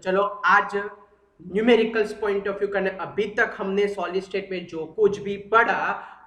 चलो आज numericals point of view करने। अभी तक हमने सॉलिड स्टेट में जो कुछ भी पढ़ा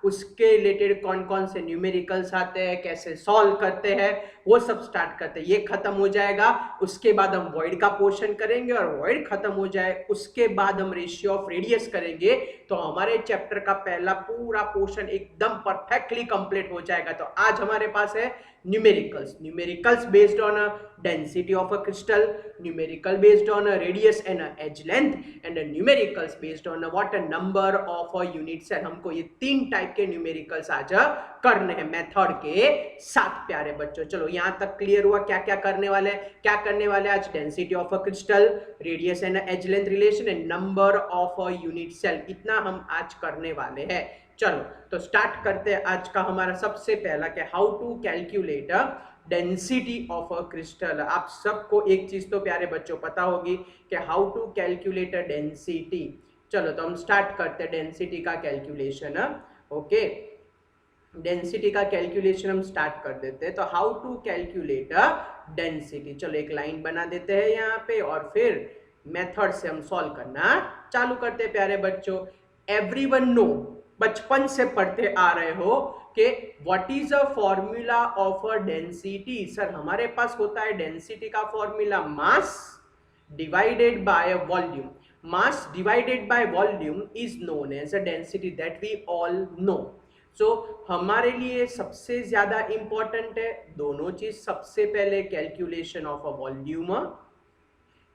उसके रिलेटेड कौन कौन से न्यूमेरिकल्स आते हैं, कैसे सॉल्व करते हैं, वो सब स्टार्ट करते हैं। ये खत्म हो जाएगा, उसके बाद हम वॉइड का पोर्शन करेंगे और वॉइड खत्म हो जाए उसके बाद हम रेशियो ऑफ रेडियस करेंगे। तो हमारे चैप्टर का पहला पूरा पोर्शन एकदम परफेक्टली कंप्लीट हो जाएगा। तो आज हमारे पास है numericals based on density of a crystal, numerical based on a radius and a edge length, and a numericals based on a what a number of a unit cell। हमको ये तीन type के न्यूमेरिकल्स आज करने हैं method के साथ प्यारे बच्चों। चलो यहाँ तक क्लियर हुआ क्या क्या करने वाले आज density of a crystal, radius and edge length relation and number of a unit cell, इतना हम आज करने वाले हैं। चलो तो स्टार्ट करते हैं आज का हमारा सबसे पहला क्या, how to calculate density of a crystal. आप सबको एक चीज तो प्यारे बच्चों पता होगी कि how to calculate a density. चलो तो हम स्टार्ट करते हैं डेंसिटी का कैलकुलेशन। ओके, डेंसिटी का कैलकुलेशन हम स्टार्ट कर देते हैं। तो how to calculate a density, चलो एक लाइन बना देते हैं यहाँ पे और फिर मेथड से हम सॉल्व करना चालू करते हैं प्यारे बच्चों। एवरीवन नो, बचपन से पढ़ते आ रहे हो कि what is a formula of a density. Sir हमारे पास होता है डेंसिटी का formula mass divided by volume. Mass divided by volume is known as a density, that we all know. So हमारे लिए सबसे ज्यादा इंपॉर्टेंट है दोनों चीज, सबसे पहले calculation of a volume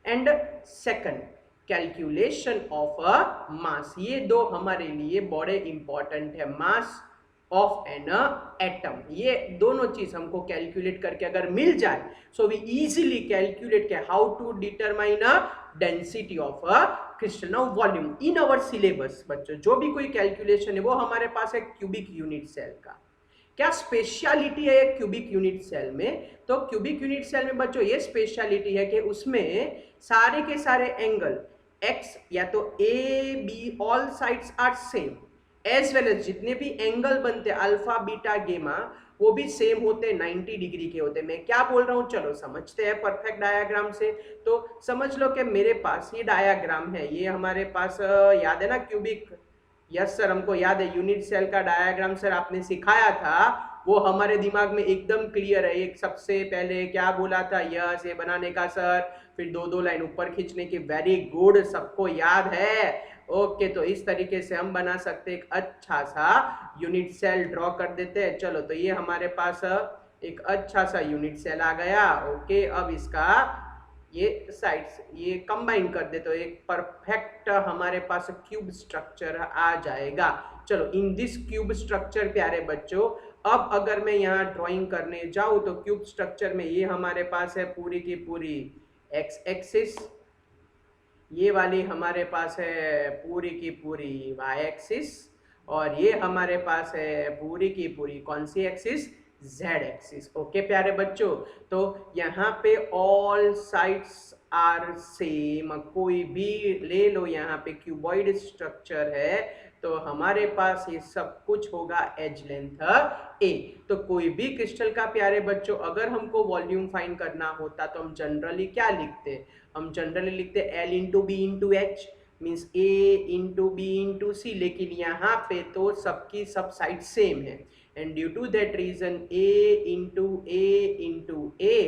and second calculation of a mass. ये दो हमारे लिए बड़े इंपॉर्टेंट है, मास ऑफ एन एटम। ये दोनों चीज हमको कैलकुलेट करके अगर मिल जाए सो वी इजीली कैलकुलेट के how to determine a density of a crystal. Now volume in our syllabus बच्चों जो भी कोई कैलकुलेशन है वो हमारे पास है क्यूबिक यूनिट सेल का। क्या स्पेशलिटी है क्यूबिक यूनिट सेल में? तो क्यूबिक यूनिट सेल में बच्चों ये स्पेशलिटी है कि उसमें सारे के सारे एंगल एक्स या तो A B all sides are same, as well as जितने भी एंगल बनते हैं अल्फा बीटा गेमा वो भी सेम होते हैं, 90 डिग्री के होते हैं। मैं क्या बोल रहा हूं चलो समझते हैं परफेक्ट डायग्राम से। तो समझ लो कि मेरे पास ये डायग्राम है, ये हमारे पास याद है ना क्यूबिक, यस सर हमको याद है यूनिट सेल का डायग्राम सर आपने सिखाया था, वो हमारे दिमाग में एकदम क्लियर है। एक सबसे पहले क्या बोला था, यस ये बनाने का सर, फिर दो दो लाइन ऊपर खींचने की, वेरी गुड सबको याद है। ओके तो इस तरीके से हम बना सकते एक अच्छा सा यूनिट सेल ड्रॉ कर देते हैं। चलो तो ये हमारे पास एक अच्छा सा यूनिट सेल आ गया। ओके अब इसका ये साइड्स ये कंबाइन कर दे तो एक परफेक्ट हमारे पास क्यूब स्ट्रक्चर आ जाएगा। चलो इन दिस क्यूब स्ट्रक्चर प्यारे बच्चों अब अगर मैं यहाँ ड्राइंग करने जाऊं तो क्यूब स्ट्रक्चर में ये हमारे पास है पूरी की पूरी एक्स एक्सिस, ये वाली हमारे पास है पूरी की पूरी वाई एक्सिस, और ये हमारे पास है पूरी की पूरी कौन सी एक्सिस, जेड एक्सिस। ओके प्यारे बच्चों तो यहाँ पे ऑल साइड्स आर सेम, कोई भी ले लो यहाँ पे क्यूबॉइड स्ट्रक्चर है तो हमारे पास ये सब कुछ होगा एज लेंथ ए। तो कोई भी क्रिस्टल का प्यारे बच्चों अगर हमको वॉल्यूम फाइंड करना होता तो हम जनरली क्या लिखते, हम जनरली लिखते L into B into H, means A into B into C, लेकिन यहाँ पे तो सबकी सब साइड सेम है and due to that reason A into A,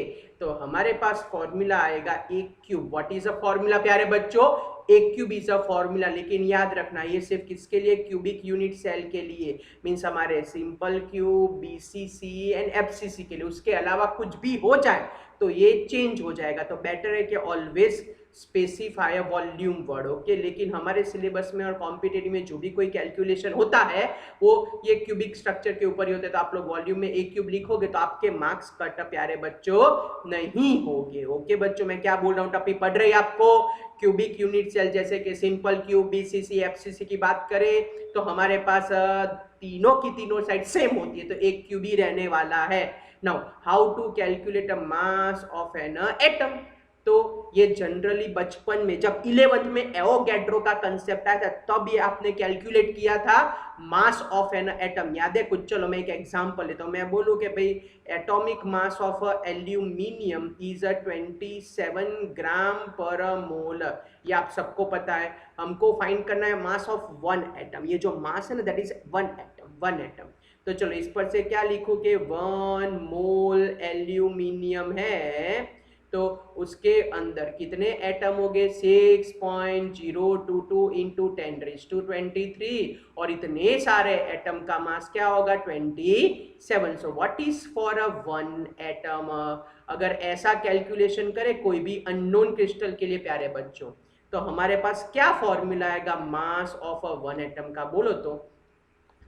तो हमारे पास फॉर्मूला आएगा a cube. What is a formula प्यारे बच्चों, एक क्यूब इज अ फॉर्मूला। लेकिन याद रखना ये सिर्फ किसके लिए, क्यूबिक यूनिट सेल के लिए, मीन्स हमारे simple cube BCC and FCC के लिए। उसके अलावा कुछ भी हो जाए तो ये चेंज हो जाएगा। तो बेटर है कि always specify a volume word. Okay लेकिन हमारे सिलेबस में और कॉम्पिटिटिव में जो भी कोई कैलकुलेशन होता है वो ये क्यूबिक स्ट्रक्चर के ऊपर ही होता है। तो आप लोग वॉल्यूम में एक क्यूब लिखोगे तो आपके मार्क्स कट प्यारे बच्चों नहीं होंगे। ओके बच्चों मैं क्या बोल रहा हूँ, टप्पी पढ़ रही है आपको। क्यूबिक यूनिट सेल जैसे कि सिंपल क्यूब बीसीसी एफसीसी की बात करें तो हमारे पास तीनों की तीनों साइड सेम होती है तो एक क्यूब ही रहने वाला है। Now how to calculate a mass of an atom. तो ये जनरली बचपन में जब 11th में एवोगैड्रो का कंसेप्ट आया था तब ये आपने कैलकुलेट किया था मास ऑफ एन एटम। याद है कुछ? चलो मैं एक एग्जांपल लेता हूं। मैं बोलूं कि भाई atomic mass of aluminium is 27 gram per मोल। ये आप सबको पता है। हमको फाइंड करना है मास ऑफ वन एटम। ये जो मास है ना दैट इज वन एटम। तो चलो इस पर से क्या लिखूं कि 1 मोल एल्यूमिनियम है तो उसके अंदर कितने एटम हो गए? 6.022 इंटू 10⁻23 और इतने सारे एटम का मास क्या होगा? 27। So what is for a one atom? अगर ऐसा कैलकुलेशन करे कोई भी अननोन क्रिस्टल के लिए प्यारे बच्चों, तो हमारे पास क्या फॉर्मूला आएगा mass of a one atom का? बोलो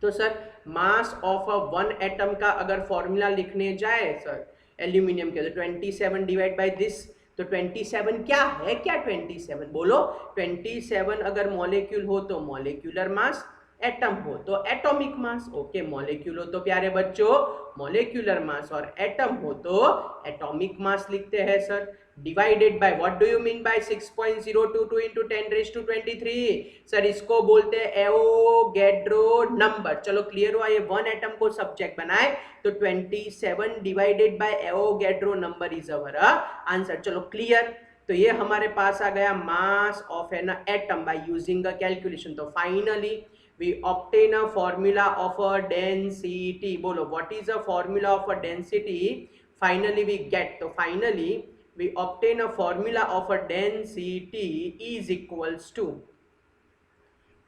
तो sir mass of a one atom का अगर फॉर्मूला लिखने जाए सर एल्यूमिनियम के, तो 27 डिवाइड बाय दिस। तो 27 क्या है? क्या 27? बोलो 27 अगर मॉलिक्यूल हो तो मॉलिक्यूलर मास, एटम हो तो एटॉमिक मास। ओके, मॉलिक्यूल हो तो प्यारे बच्चों मॉलिक्यूलर मास और एटम हो तो एटॉमिक मास लिखते हैं sir. Divided by what do you mean bye 6.022 into 10⁻23? Sir इसको बोलते हैं एवोगैड्रो नंबर। चलो क्लियर हुआ? ये वन एटम को सब्जेक्ट बनाए तो 27 divided by Avogadro number is our answer. चलो क्लियर? तो ये हमारे पास आ गया मास of an atom by using a calculation. तो finally we obtain a formula of a density. बोलो what is a formula of a density? Finally we get, तो finally we obtain a formula of a density is equals to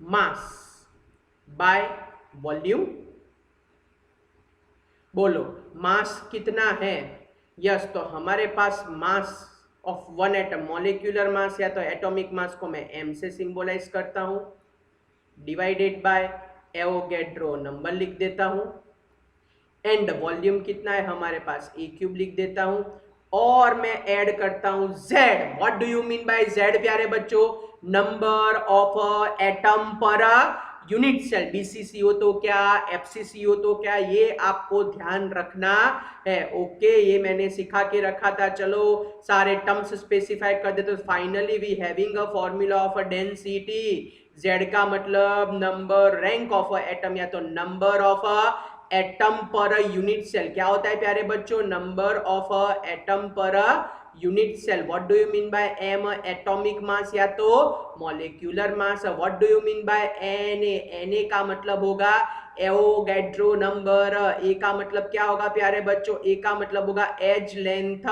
mass by volume। बोलो मास कितना है? Yes, तो हमारे पास mass of one atom molecular mass या तो atomic mass को मैं m से सिंबलाइज करता हूं, डिवाइडेड बाय एवोगैड्रो नंबर लिख देता हूं, एंड वॉल्यूम कितना है हमारे पास? ए क्यूब लिख देता हूं, और मैं ऐड करता हूं z। What do you mean by z प्यारे बच्चों? Number of atom per unit cell. BCC हो तो क्या, एफसीसी हो तो क्या, ये आपको ध्यान रखना है। ओके, ये मैंने सिखा के रखा था। चलो सारे टर्म्स स्पेसिफाई कर देते। तो finally we having a formula of a density. Z का मतलब number, rank of a atom या तो number of a atom per unit cell. क्या होता है प्यारे बच्चों? Number of a atom per unit cell. What do you mean by m? Atomic mass या तो molecular mass. What do you mean by Na? का मतलब होगा एवोगैड्रो नंबर। ए का मतलब क्या होगा प्यारे बच्चों? ए का मतलब होगा एज लेंथ।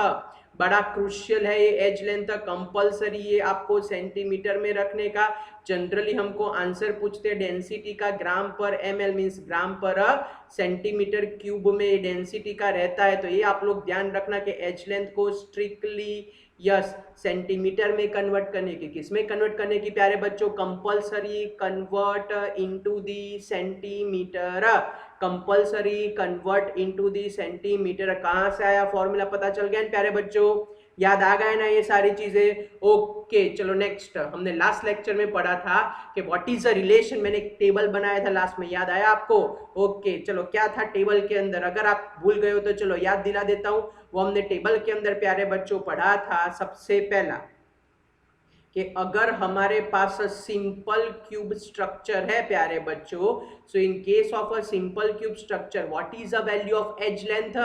बड़ा क्रूशियल है ये एज लेंथ, कंपलसरी ये आपको सेंटीमीटर में रखने का। जनरली हमको आंसर पूछते हैं डेंसिटी का ग्राम पर ml मींस ग्राम पर सेंटीमीटर क्यूब में डेंसिटी का रहता है। तो ये आप लोग ध्यान रखना कि एज लेंथ को स्ट्रिक्टली यस सेंटीमीटर में कन्वर्ट करने की। किस में कन्वर्ट करने की प्यारे बच्चों? Compulsory convert into the centimetre. Compulsory convert into the centimetre. कहां से आया फॉर्मूला? पता चल गया प्यारे बच्चों? याद आ गए ना ये सारी चीजें? ओके चलो नेक्स्ट। हमने लास्ट लेक्चर में पढ़ा था कि व्हाट इज द रिलेशन। मैंने एक टेबल बनाया था लास्ट में, याद आया आपको? ओके चलो क्या था टेबल के अंदर? अगर आप भूल गए हो तो चलो याद दिला देता हूं। वो हमने टेबल के अंदर प्यारे बच्चों पढ़ा था सबसे पहला कि अगर हमारे पास सिंपल क्यूब स्ट्रक्चर है प्यारे बच्चों, so in case of a simple cube structure what is the value of edge length?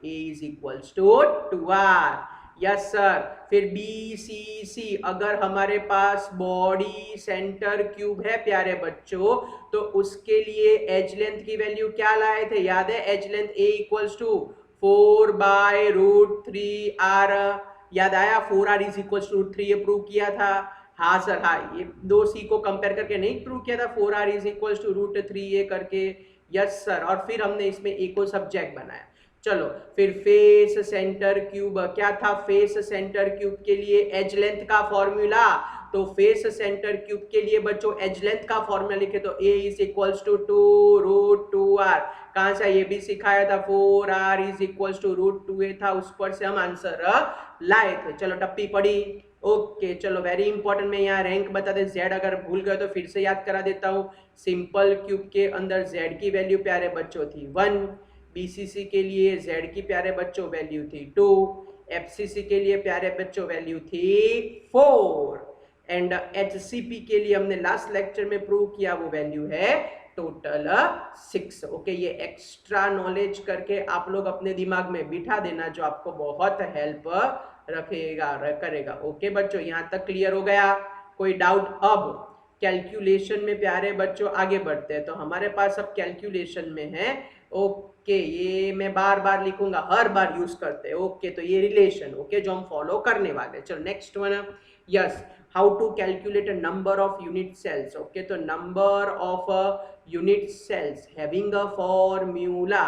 A is equals to 2r। Yes sir. फिर BCC अगर हमारे पास बॉडी सेंटर क्यूब है प्यारे बच्चों, तो उसके लिए एज लेंथ की वैल्यू क्या लाए थे? याद है? Edge length A equals to 4/√3r। याद आया? 4r इज इक्वल टू 3 ये प्रूव किया था। हाँ सर हाँ, ये दो सी को कंपेयर करके नहीं प्रूव किया था, 4r इज इक्वल टू √3 करके। Yes sir. और फिर हमने इसमें ए को सब्जेक्ट बनाया। चलो फिर फेस सेंटर क्यूब क्या था? फेस सेंटर क्यूब के लिए एज लेंथ का फॉर्मूला, तो फेस सेंटर क्यूब के लिए बच्चों एज लेंथ का फॉर्मूला लिखे तो A is equals to 2√2r। कहां से? ये भी सिखाया था। 4r is equals to √2a था, उस पर से हम आंसर लाए थे। चलो टप्पी पड़ी। ओके चलो वेरी इंपॉर्टेंट, मैं यहाँ रैंक बता दे। Z अगर भूल गए तो फिर से याद करा देता हूँ। सिंपल क्यूब के अंदर Z की वैल्यू प्यारे बच्चों थी 1। BCC के लिए Z की प्यारे बच्चों वैल्यू थी 2। एफसीसी के लिए प्यारे बच्चों वैल्यू थी 4 एंड एचसीपी के लिए हमने लास्ट लेक्चर में प्रूव किया वो वैल्यू है टोटल 6। ओके, ये एक्स्ट्रा नॉलेज करके आप लोग अपने दिमाग में बिठा देना जो आपको बहुत हेल्प रखेगा करेगा। ओके बच्चों, यहाँ तक क्लियर हो गया? कोई डाउट? अब कैलकुलेशन में प्यारे बच्चों आगे बढ़ते हैं। तो हमारे पास अब कैलकुलेशन में है, ओके ये मैं बार बार लिखूंगा, हर बार यूज करते हैं। ओके, तो ये रिलेशन ओके जो हम फॉलो करने वाले। चलो next one, yes, how to calculate number of unit cells. Okay, तो number of unit cells having a formula,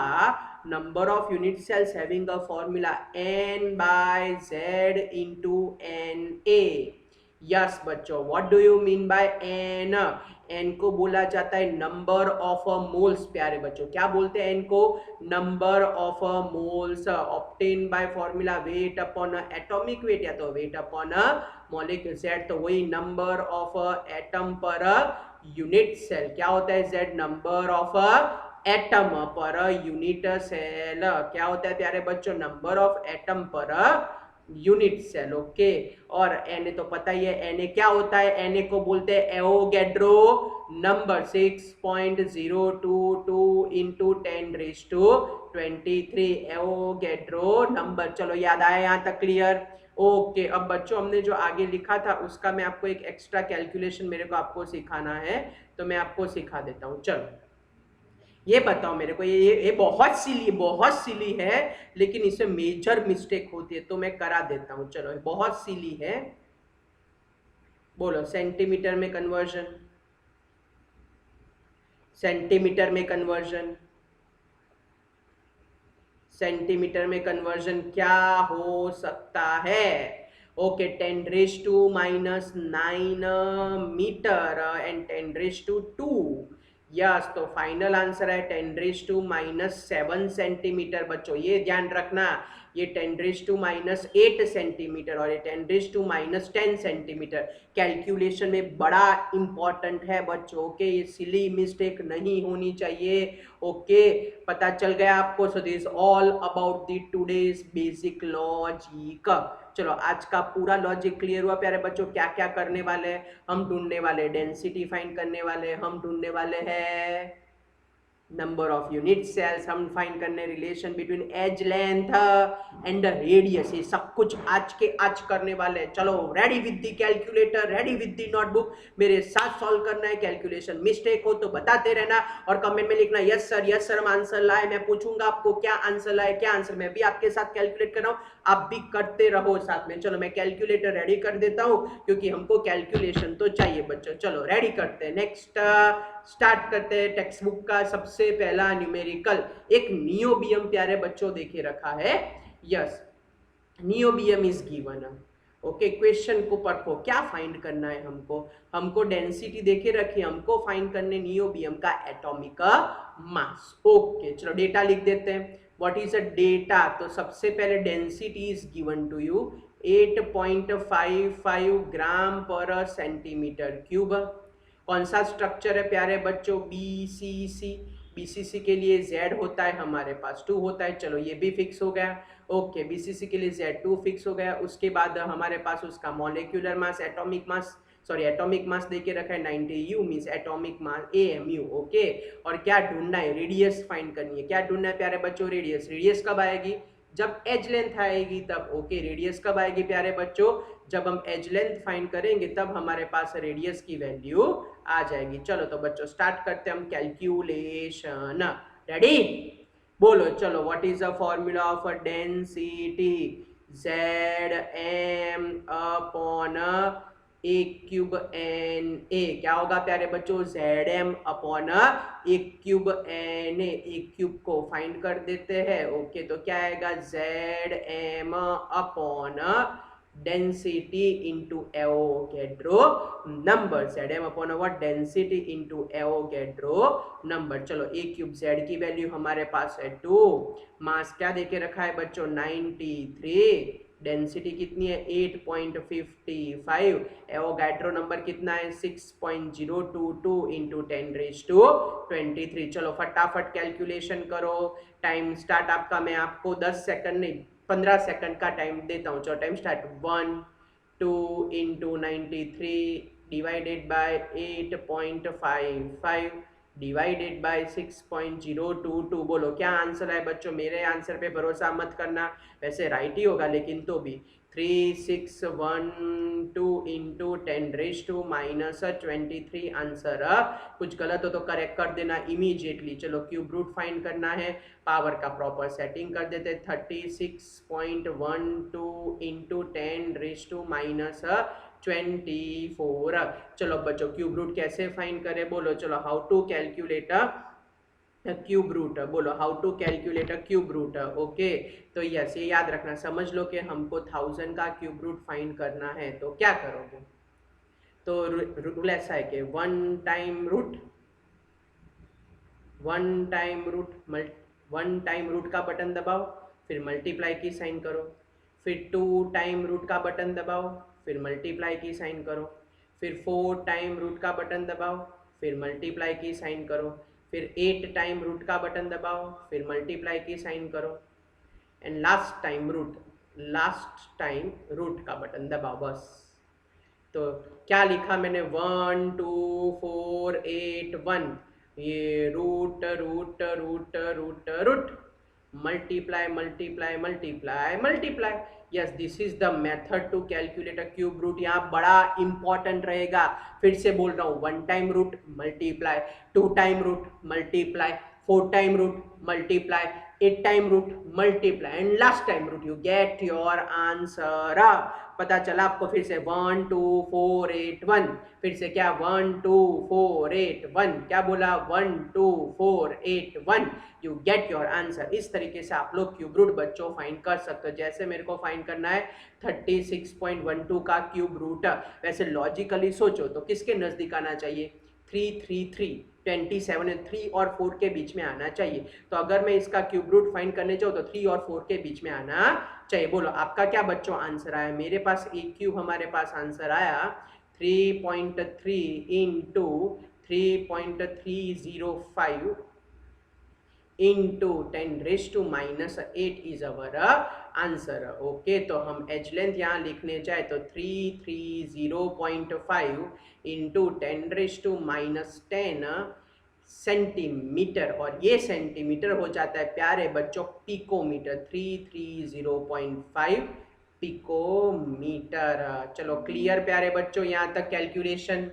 number of unit cells having a formula n by z into na। Yes बच्चों, what do you mean by N? N को बोला जाता है number of moles प्यारे बच्चों। क्या बोलते हैं एन को? Number of moles obtain by formula weight upon atomic weight या तो वेट अपॉन मॉलिक्यूल जेड। तो वही number of atom per unit cell क्या होता है? Z number of atom per unit cell क्या होता है प्यारे बच्चों? Number of atom per unit cell. Okay, और Na तो पता ही है, Na क्या होता है? Na को बोलते हैं Avogadro number 6.022 into 10⁻23 Avogadro number. चलो याद आया यहाँ तक? क्लियर? ओके, अब बच्चों हमने जो आगे लिखा था उसका मैं आपको एक एक्स्ट्रा कैलकुलेशन मेरे को आपको सिखाना है, तो मैं आपको सिखा देता हूँ। चलो ये बताओ मेरे को, ये बहुत सिली है लेकिन इसमें मेजर मिस्टेक होती है, तो मैं करा देता हूं। चलो बहुत सिली है, बोलो सेंटीमीटर में कन्वर्जन, सेंटीमीटर में कन्वर्जन, सेंटीमीटर में कन्वर्जन क्या हो सकता है? Okay, 10⁻⁹ metre and 10⁻²। यस, तो फाइनल आंसर है 10⁻⁷ सेंटीमीटर। बच्चों ये ध्यान रखना, ये 10⁻⁸ सेंटीमीटर और ये 10⁻10 सेंटीमीटर कैलकुलेशन में बड़ा इंपॉर्टेंट है बच्चों। ओके, ये सिली मिस्टेक नहीं होनी चाहिए। ओके, पता चल गया आपको? So this all about the today's basic logic. चलो आज का पूरा लॉजिक क्लियर हुआ प्यारे बच्चों? क्या क्या करने वाले हैं हम? ढूंढने वाले डेंसिटी फाइंड करने वाले, हम ढूंढने वाले हैं नंबर ऑफ यूनिट सेल्स, हम फाइंड करने relation between edge length and radius. ये सब कुछ आज के आज करने वाले हैं। चलो ready with the calculator, ready with the notebook, मेरे साथ सॉल्व करना है। कैलकुलेशन मिस्टेक हो तो बताते रहना और कमेंट में लिखना यस सर हम आंसर लाए। मैं पूछूंगा आपको क्या आंसर लाए, क्या आंसर, मैं भी आपके साथ कैलकुलेट कर रहा हूँ, आप भी करते रहो साथ में। चलो मैं कैलकुलेटर रेडी कर देता हूँ क्योंकि हमको कैलकुलेशन तो चाहिए बच्चों। चलो रेडी करते हैं, नेक्स्ट स्टार्ट करते हैं टेक्स्ट बुक का सबसे पहला न्यूमेरिकल। एक नियोबियम प्यारे बच्चों देखे रखा है। Yes, niobium is given. Okay, question को पढ़ो, क्या फाइंड करना है हमको? हमको डेंसिटी देखे रखी, हमको फाइंड करने नियोबियम का एटॉमिक मास। ओके, चलो डेटा लिख देते हैं। What is a data? तो सबसे पहले density is given to you 8.55 gram per centimetre cube. कौन सा स्ट्रक्चर है प्यारे बच्चों? बीसीसी। बीसीसी के लिए Z होता है हमारे पास 2 होता है। चलो ये भी फिक्स हो गया। ओके, बीसीसी के लिए Z2 फिक्स हो गया। उसके बाद हमारे पास उसका मॉलिक्यूलर मास, एटॉमिक मास देके रखा है 90 U means atomic mass AMU। Okay, और क्या ढूंढना है? रेडियस फाइंड करनी है। क्या ढूंढना है प्यारे बच्चों? रेडियस। रेडियस कब आएगी? जब एज लेंथ आएगी तब। ओके, रेडियस कब आएगी प्यारे बच्चों? जब हम एज लेंथ फाइंड करेंगे तब हमारे पास रेडियस की वैल्यू आ जाएगी। चलो तो बच्चों स्टार्ट करते हैं हम कैलकुलेशन। रेडी? बोलो चलो, what is the formula of density? Zm upon A cube Na। क्या होगा प्यारे बच्चों? Zm upon A cube Na। A cube को फाइंड कर देते हैं। ओके, तो क्या आएगा? Zm upon density into Avogadro number. Zm upon what? Density into Avogadro number. चलो A क्यूब Z की वैल्यू हमारे पास है 2, मास क्या देके रखा है बच्चों? 93, डेंसिटी कितनी है? 8.55, एवोगैड्रो नंबर कितना है? 6.022 इंटू 10⁻23। चलो फटाफट कैलकुलेशन करो। टाइम स्टार्ट आपका, मैं आपको 10 सेकंड नहीं 15 सेकंड का टाइम देता हूँ। चलो time start. 1 2 into 93 divided by 8.55 divided by 6.022। बोलो क्या आंसर है बच्चों? मेरे आंसर पे भरोसा मत करना, वैसे राइट ही होगा लेकिन तो भी। 3612 इंटू 10⁻⁻23 आंसर। कुछ गलत हो तो करेक्ट कर देना इमीडिएटली। चलो क्यूब रूट फाइंड करना है, पावर का प्रॉपर सेटिंग कर देते। 36.12 इंटू 10⁻⁻24। चलो बच्चों क्यूब रूट कैसे फाइंड करें बोलो। चलो how to calculate cube root, बोलो how to calculate cube root. Okay तो यस ये याद रखना, समझ लो कि हमको 1000 का क्यूब रूट फाइंड करना है तो क्या करोगे। तो रूल ऐसा है कि वन टाइम रूट का बटन दबाओ, फिर मल्टीप्लाई की साइन करो, फिर 2 टाइम रूट का बटन दबाओ, फिर मल्टीप्लाई की साइन करो, फिर 4 टाइम रूट का बटन दबाओ, फिर मल्टीप्लाई की साइन करो, फिर 8 टाइम रूट का बटन दबाओ, फिर मल्टीप्लाई की साइन करो, एंड लास्ट टाइम रूट का बटन दबाओ बस। तो क्या लिखा मैंने? 1 2 4 8 1, ये root root root root root multiply multiply multiply multiply. Yes this is the method to calculate a cube root. यहाँ बड़ा इंपॉर्टेंट रहेगा, फिर से बोल रहा हूँ, 1 time root multiply, 2 time root multiply, 4 time root multiply, 8 time root multiply and last time root, you get your answer. पता चला आपको? फिर से 1 2 4 8 1, फिर से क्या 1 2 4 8 1, क्या बोला? 1 2 4 8 1, यू गेट योर आंसर। इस तरीके से आप लोग क्यूब रूट बच्चों फाइंड कर सकते हो। जैसे मेरे को फाइंड करना है 36.12 का क्यूब रूट, वैसे लॉजिकली सोचो तो किसके नजदीक आना चाहिए? 3 3 3 27 3 और 4 के बीच में आना चाहिए। तो अगर मैं इसका क्यूब रूट फाइंड करने जाऊँ तो 3 और 4 के बीच में आना चाहिए। बोलो आपका क्या बच्चों आंसर आया? मेरे पास एक क्यूब, हमारे पास आंसर आया 3.3 into 3.305 into 10⁻⁻8 is our answer. Okay तो हम एज लेंथ यहाँ लिखने जाए तो 330.5 इंटू 10⁻10 सेंटीमीटर, और ये सेंटीमीटर हो जाता है प्यारे बच्चों पिकोमीटर। 330.5 पिकोमीटर। चलो क्लियर प्यारे बच्चों, यहाँ तक कैलकुलेशन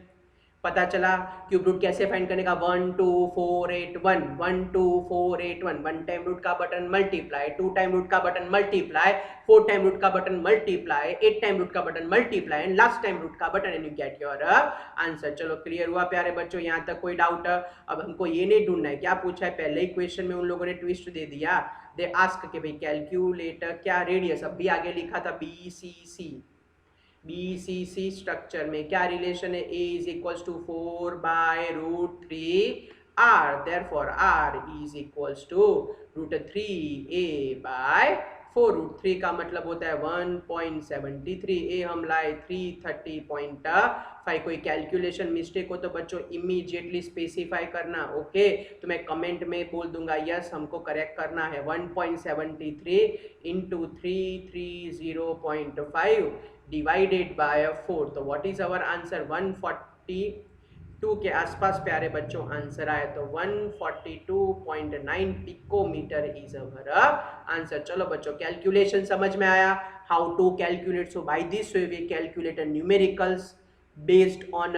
पता चला? क्यूब रूट कैसे फाइंड करने का? 1 2 4 8 1, 1 2 4 8 1, 1 टाइम रूट का बटन मल्टीप्लाई, 2 टाइम रूट का बटन मल्टीप्लाई, 4 टाइम रूट का बटन मल्टीप्लाई, 8 टाइम रूट का button multiply and last time root का button, and you get your answer. चलो क्लियर हुआ प्यारे बच्चों? यहाँ तक कोई डाउट? अब हमको ये नहीं ढूंढना है क्या पूछा है पहले ही क्वेश्चन में, उन लोगों ने ट्विस्ट दे दिया। दे आस्क के भाई कैलकुलेटर क्या रेडियस, अब भी आगे लिखा था BCC स्ट्रक्चर में क्या रिलेशन है? A is equals to 4/√3R, therefore R is equals to √3A/4। √3 का मतलब होता है 1.73, A हम लाए 330.5। कोई कैलकुलेशन मिस्टेक हो तो बच्चों इमीडिएटली स्पेसिफाई करना। ओके तो मैं कमेंट में बोल दूंगा यस हमको करेक्ट करना है। 1.73 इंटू 330.5 डिवाइडेड बाय 4, तो व्हाट इज अवर आंसर? 142 के आसपास प्यारे बच्चों आंसर आया, तो 142.9 पिकोमीटर इज अवर आंसर। चलो बच्चों कैलकुलेशन समझ में आया, how to calculate. So by this way we calculate numericals based on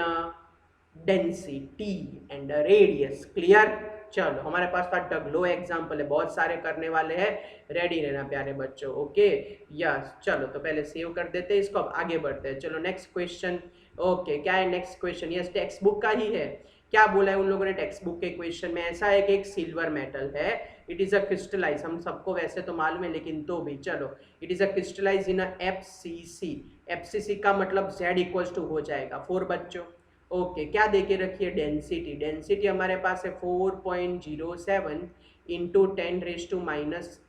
density and radius. Clear? चलो हमारे पास था डगलो एग्जाम्पल है, बहुत सारे करने वाले हैं, रेडी रहना प्यारे बच्चों। ओके यस चलो तो पहले सेव कर देते हैं इसको, अब आगे बढ़ते हैं। चलो नेक्स्ट क्वेश्चन। ओके क्या है next question? Yes text book का ही है। क्या बोला है उन लोगों ने टेक्स्ट बुक के क्वेश्चन में? ऐसा है कि एक सिल्वर मेटल है, इट इज अ क्रिस्टलाइज, हम सबको वैसे तो मालूम है लेकिन तो भी चलो, it is a crystallize in FCC। FCC का मतलब Z इक्वल्स टू हो जाएगा 4 बच्चों। ओके क्या देके रखी है? डेंसिटी। डेंसिटी हमारे पास है 4.07 इंटू 10⁻⁻,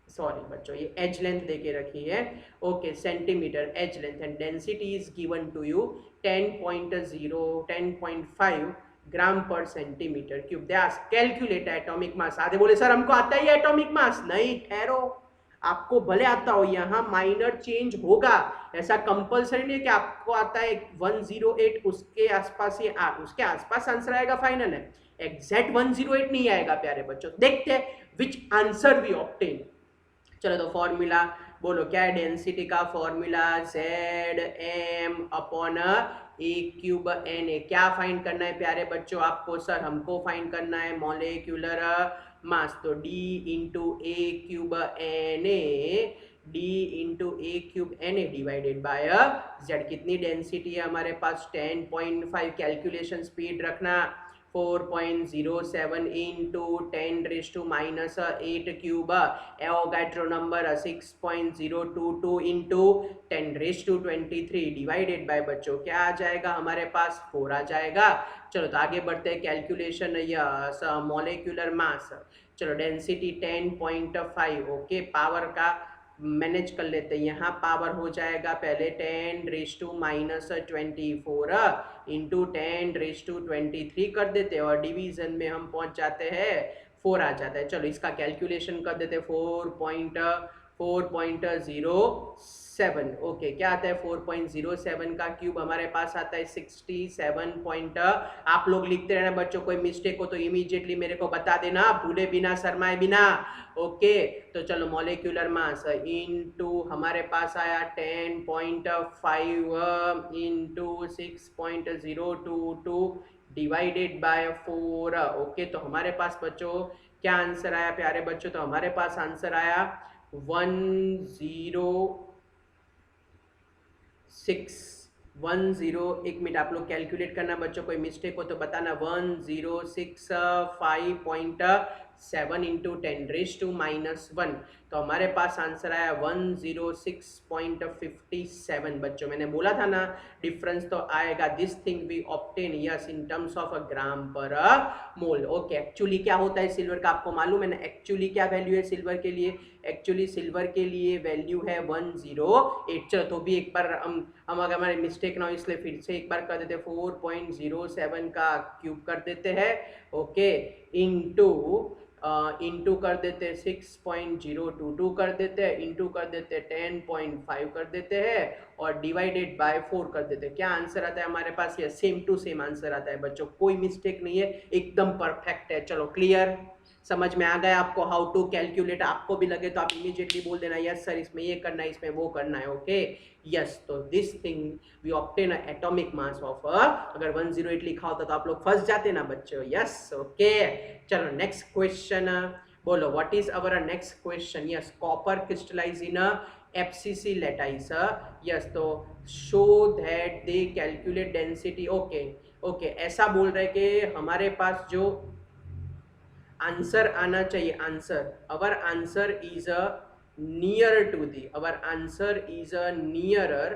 सॉरी बच्चों ये एज लेंथ देके रखी है। Okay centimetre edge length, and density is given to you 10.5 gram per centimetre cube. Calculate atomic mass. आधे बोले सर हमको आता ही है एटॉमिक मास, नहीं ठहरो, आपको भले आता हो, यहाँ माइनर चेंज होगा, ऐसा कंपल्सरी नहीं है कि आपको आता है 108 उसके आसपास ही उसके आसपास आंसर आएगा, फाइनल है, एग्जैक्ट 108 नहीं आएगा प्यारे बच्चों। देखते हैं विच आंसर वी ऑब्टेन। चलो तो फॉर्मूला बोलो क्या है डेंसिटी का formula, Z M upon A cube N A. क्या फाइंड करना है प्यारे बच्चों आपको? सर हमको फाइंड करना है मॉलिक्यूलर मास, तो D into A cube N A, D into A cube N A divided by Z. कितनी डेंसिटी है हमारे पास? 10.5। कैलकुलेशन स्पीड रखना, 4.07 into 10 raised to minus 8 cube, Avogadro number 6.022 into 10 raised to 23 divided by बच्चों क्या आ जाएगा हमारे पास? 4 आ जाएगा। चलो तो आगे बढ़ते हैं कैलकुलेशन, या मॉलिक्यूलर मास। चलो डेंसिटी 10.5, ओके, पावर का मैनेज कर लेते हैं। यहाँ पावर हो जाएगा पहले 10 raise to minus 24 into 10 raise to 23 कर देते हैं, और डिवीजन में हम पहुंच जाते हैं 4 आ जाता है। चलो इसका कैलकुलेशन कर देते हैं, 4.07, ओके, क्या आता है 4.07 का क्यूब हमारे पास आता है 67 आप लोग लिखते रहना बच्चों, कोई मिस्टेक हो तो इमीडिएटली मेरे को बता देना, भूले बिना शर्माए बिना, ओके। तो चलो मॉलिक्यूलर मास इनटू हमारे पास आया 10.5 इंटू 6.022 डिवाइडेड बाय 4, ओके। तो हमारे पास बच्चों क्या आंसर आया प्यारे बच्चों? तो हमारे पास आंसर आया 10610। एक मिनट आप लोग कैलकुलेट करना बच्चों, कोई मिस्टेक हो तो बताना। 1065.7 इंटू 10 रेज टू माइनस 1, तो हमारे पास आंसर आया 106.57 बच्चों। मैंने बोला था ना डिफरेंस तो आएगा। This thing we obtain yes in terms of a gram per mole, okay. Actually क्या होता है सिल्वर का आपको मालूम है ना? एक्चुअली क्या वैल्यू है सिल्वर के लिए? एक्चुअली सिल्वर के लिए वैल्यू है 108। चलो तो भी एक बार हम अगर हमारे मिस्टेक ना हो इसलिए फिर से एक बार कर देते हैं, 4.07 का क्यूब कर देते हैं, ओके, इंटू कर देते हैं 6.022 कर देते हैं, इंटू कर देते हैं 10.5 कर देते हैं, और डिवाइडेड बाय 4 कर देते हैं। क्या आंसर आता है हमारे पास? ये सेम टू सेम आंसर आता है बच्चों, कोई मिस्टेक नहीं है, एकदम परफेक्ट है। चलो क्लियर, समझ में आ गया आपको हाउ टू कैलकुलेट? आपको भी लगे तो आप इमीडिएटली बोल देना यस सर इसमें ये करना है, इसमें वो करना है, ओके यस। तो this thing we obtain atomic mass of, अगर 108 लिखा होता तो आप लोग फंस जाते ना बच्चों, यस, ओके। चलो नेक्स्ट क्वेश्चन बोलो, what is our next question? Yes, copper crystallize in FCC lattice, yes, तो show that they calculate density, okay okay. ऐसा बोल रहे कि हमारे पास जो आंसर आना चाहिए, answer, our answer is a near to the, our answer is a nearer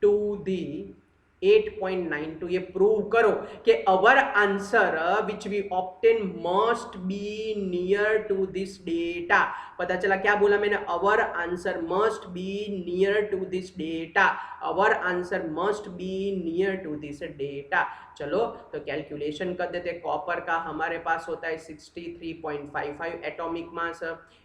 to the 8.92। ये प्रूव करो कि our answer which we obtain must be near to this data. पता चला क्या बोला मैंने? Our answer must be near to this data, our answer must be near to this data. चलो तो कैलकुलेशन कर देते। कॉपर का हमारे पास होता है 63.55 एटॉमिक मास,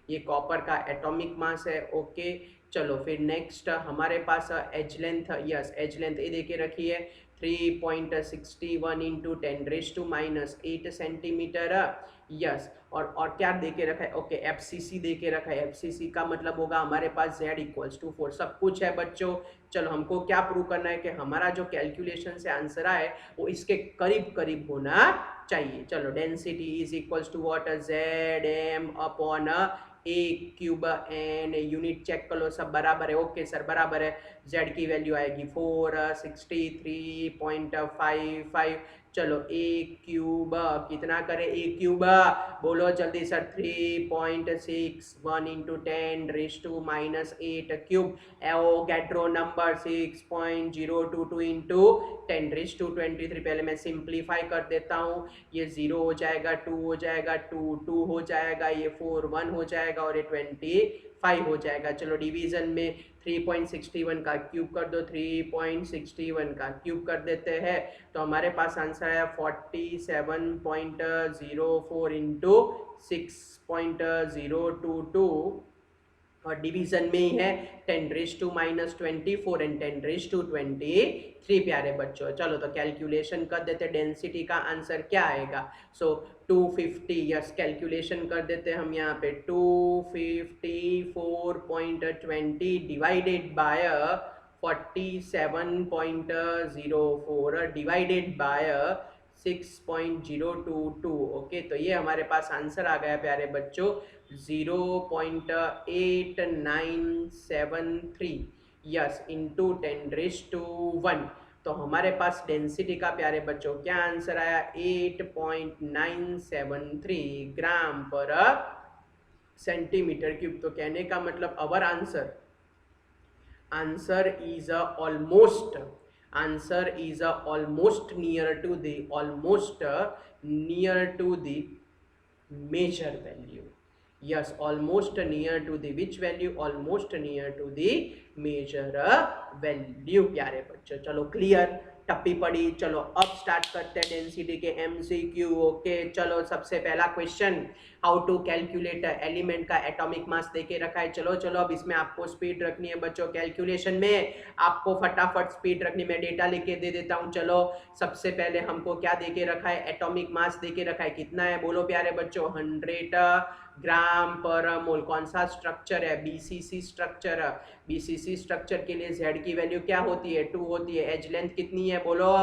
ये कॉपर का एटॉमिक मास है, ओके। चलो फिर नेक्स्ट हमारे पास edge length, yes edge length ये देके रखी है 3.61 into 10 raise to minus 8 centimetre, yes. और क्या देके रखा है? ओके, FCC देके रखा है। FCC का मतलब होगा हमारे पास Z इक्वल्स टू 4, सब कुछ है बच्चों। चलो हमको क्या प्रूव करना है कि हमारा जो कैलकुलेशन से आंसर आए वो इसके करीब करीब होना चाहिए। चलो density is equals to what? ZM upon A cube N, unit check कर लो सब बराबर है, ओके सर बराबर है। Z की वैल्यू आएगी 463.55। चलो ए क्यूब कितना करे? ए क्यूब बोलो जल्दी sir, 3.61 into 10 raise to minus 8 cube, Avogadro number 6.022 into 10 raise to 23। पहले मैं सिंप्लीफाई कर देता हूँ, ये 0 हो जाएगा, 2 हो जाएगा, 2 हो जाएगा, ये 4 1 हो जाएगा, और ये 25 हो जाएगा। चलो डिवीजन में 3.61 का क्यूब कर दो, 3.61 का क्यूब कर देते हैं, तो हमारे पास आंसर है 47.04 इंटू 6.022 और डिवीजन में ही है 10⁻⁻24 एंड 10⁻23 प्यारे बच्चों। चलो तो कैलकुलेशन कर देते, डेंसिटी का आंसर क्या आएगा। सो 250, यस कैलकुलेशन कर देते हम यहाँ पे 254.20 divided by 47.04 divided by 6.022। Okay, तो ये हमारे पास आंसर आ गया प्यारे बच्चों 0.8973 यस इंटू 10⁻1। तो हमारे पास डेंसिटी का प्यारे बच्चों क्या आंसर आया 8.973 ग्राम पर सेंटीमीटर क्यूब। तो कहने का मतलब अवर answer is almost near to the measure value. Yes, almost near to the which value? Almost near to the measure value प्यारे बच्चों। चलो क्लियर, टप्पी पड़ी। चलो अब स्टार्ट करते हैं डेंसिटी के एमसीक्यू। ओके चलो, सबसे पहला question, how to calculate element का एटॉमिक मास देके रखा है। चलो चलो, अब इसमें आपको स्पीड रखनी है बच्चों, कैलकुलेशन में आपको फटाफट स्पीड रखनी। मैं डेटा लिख के दे देता हूँ। चलो सबसे पहले हमको क्या देके रखा है, एटॉमिक मास देके रखा है। कितना है बोलो प्यारे बच्चों, 100 ग्राम पर मोल। कौन सा स्ट्रक्चर है, बीसीसी स्ट्रक्चर। बीसीसी स्ट्रक्चर के लिए जेड की वैल्यू क्या होती है, 2 होती है। एज लेंथ कितनी है बोलो,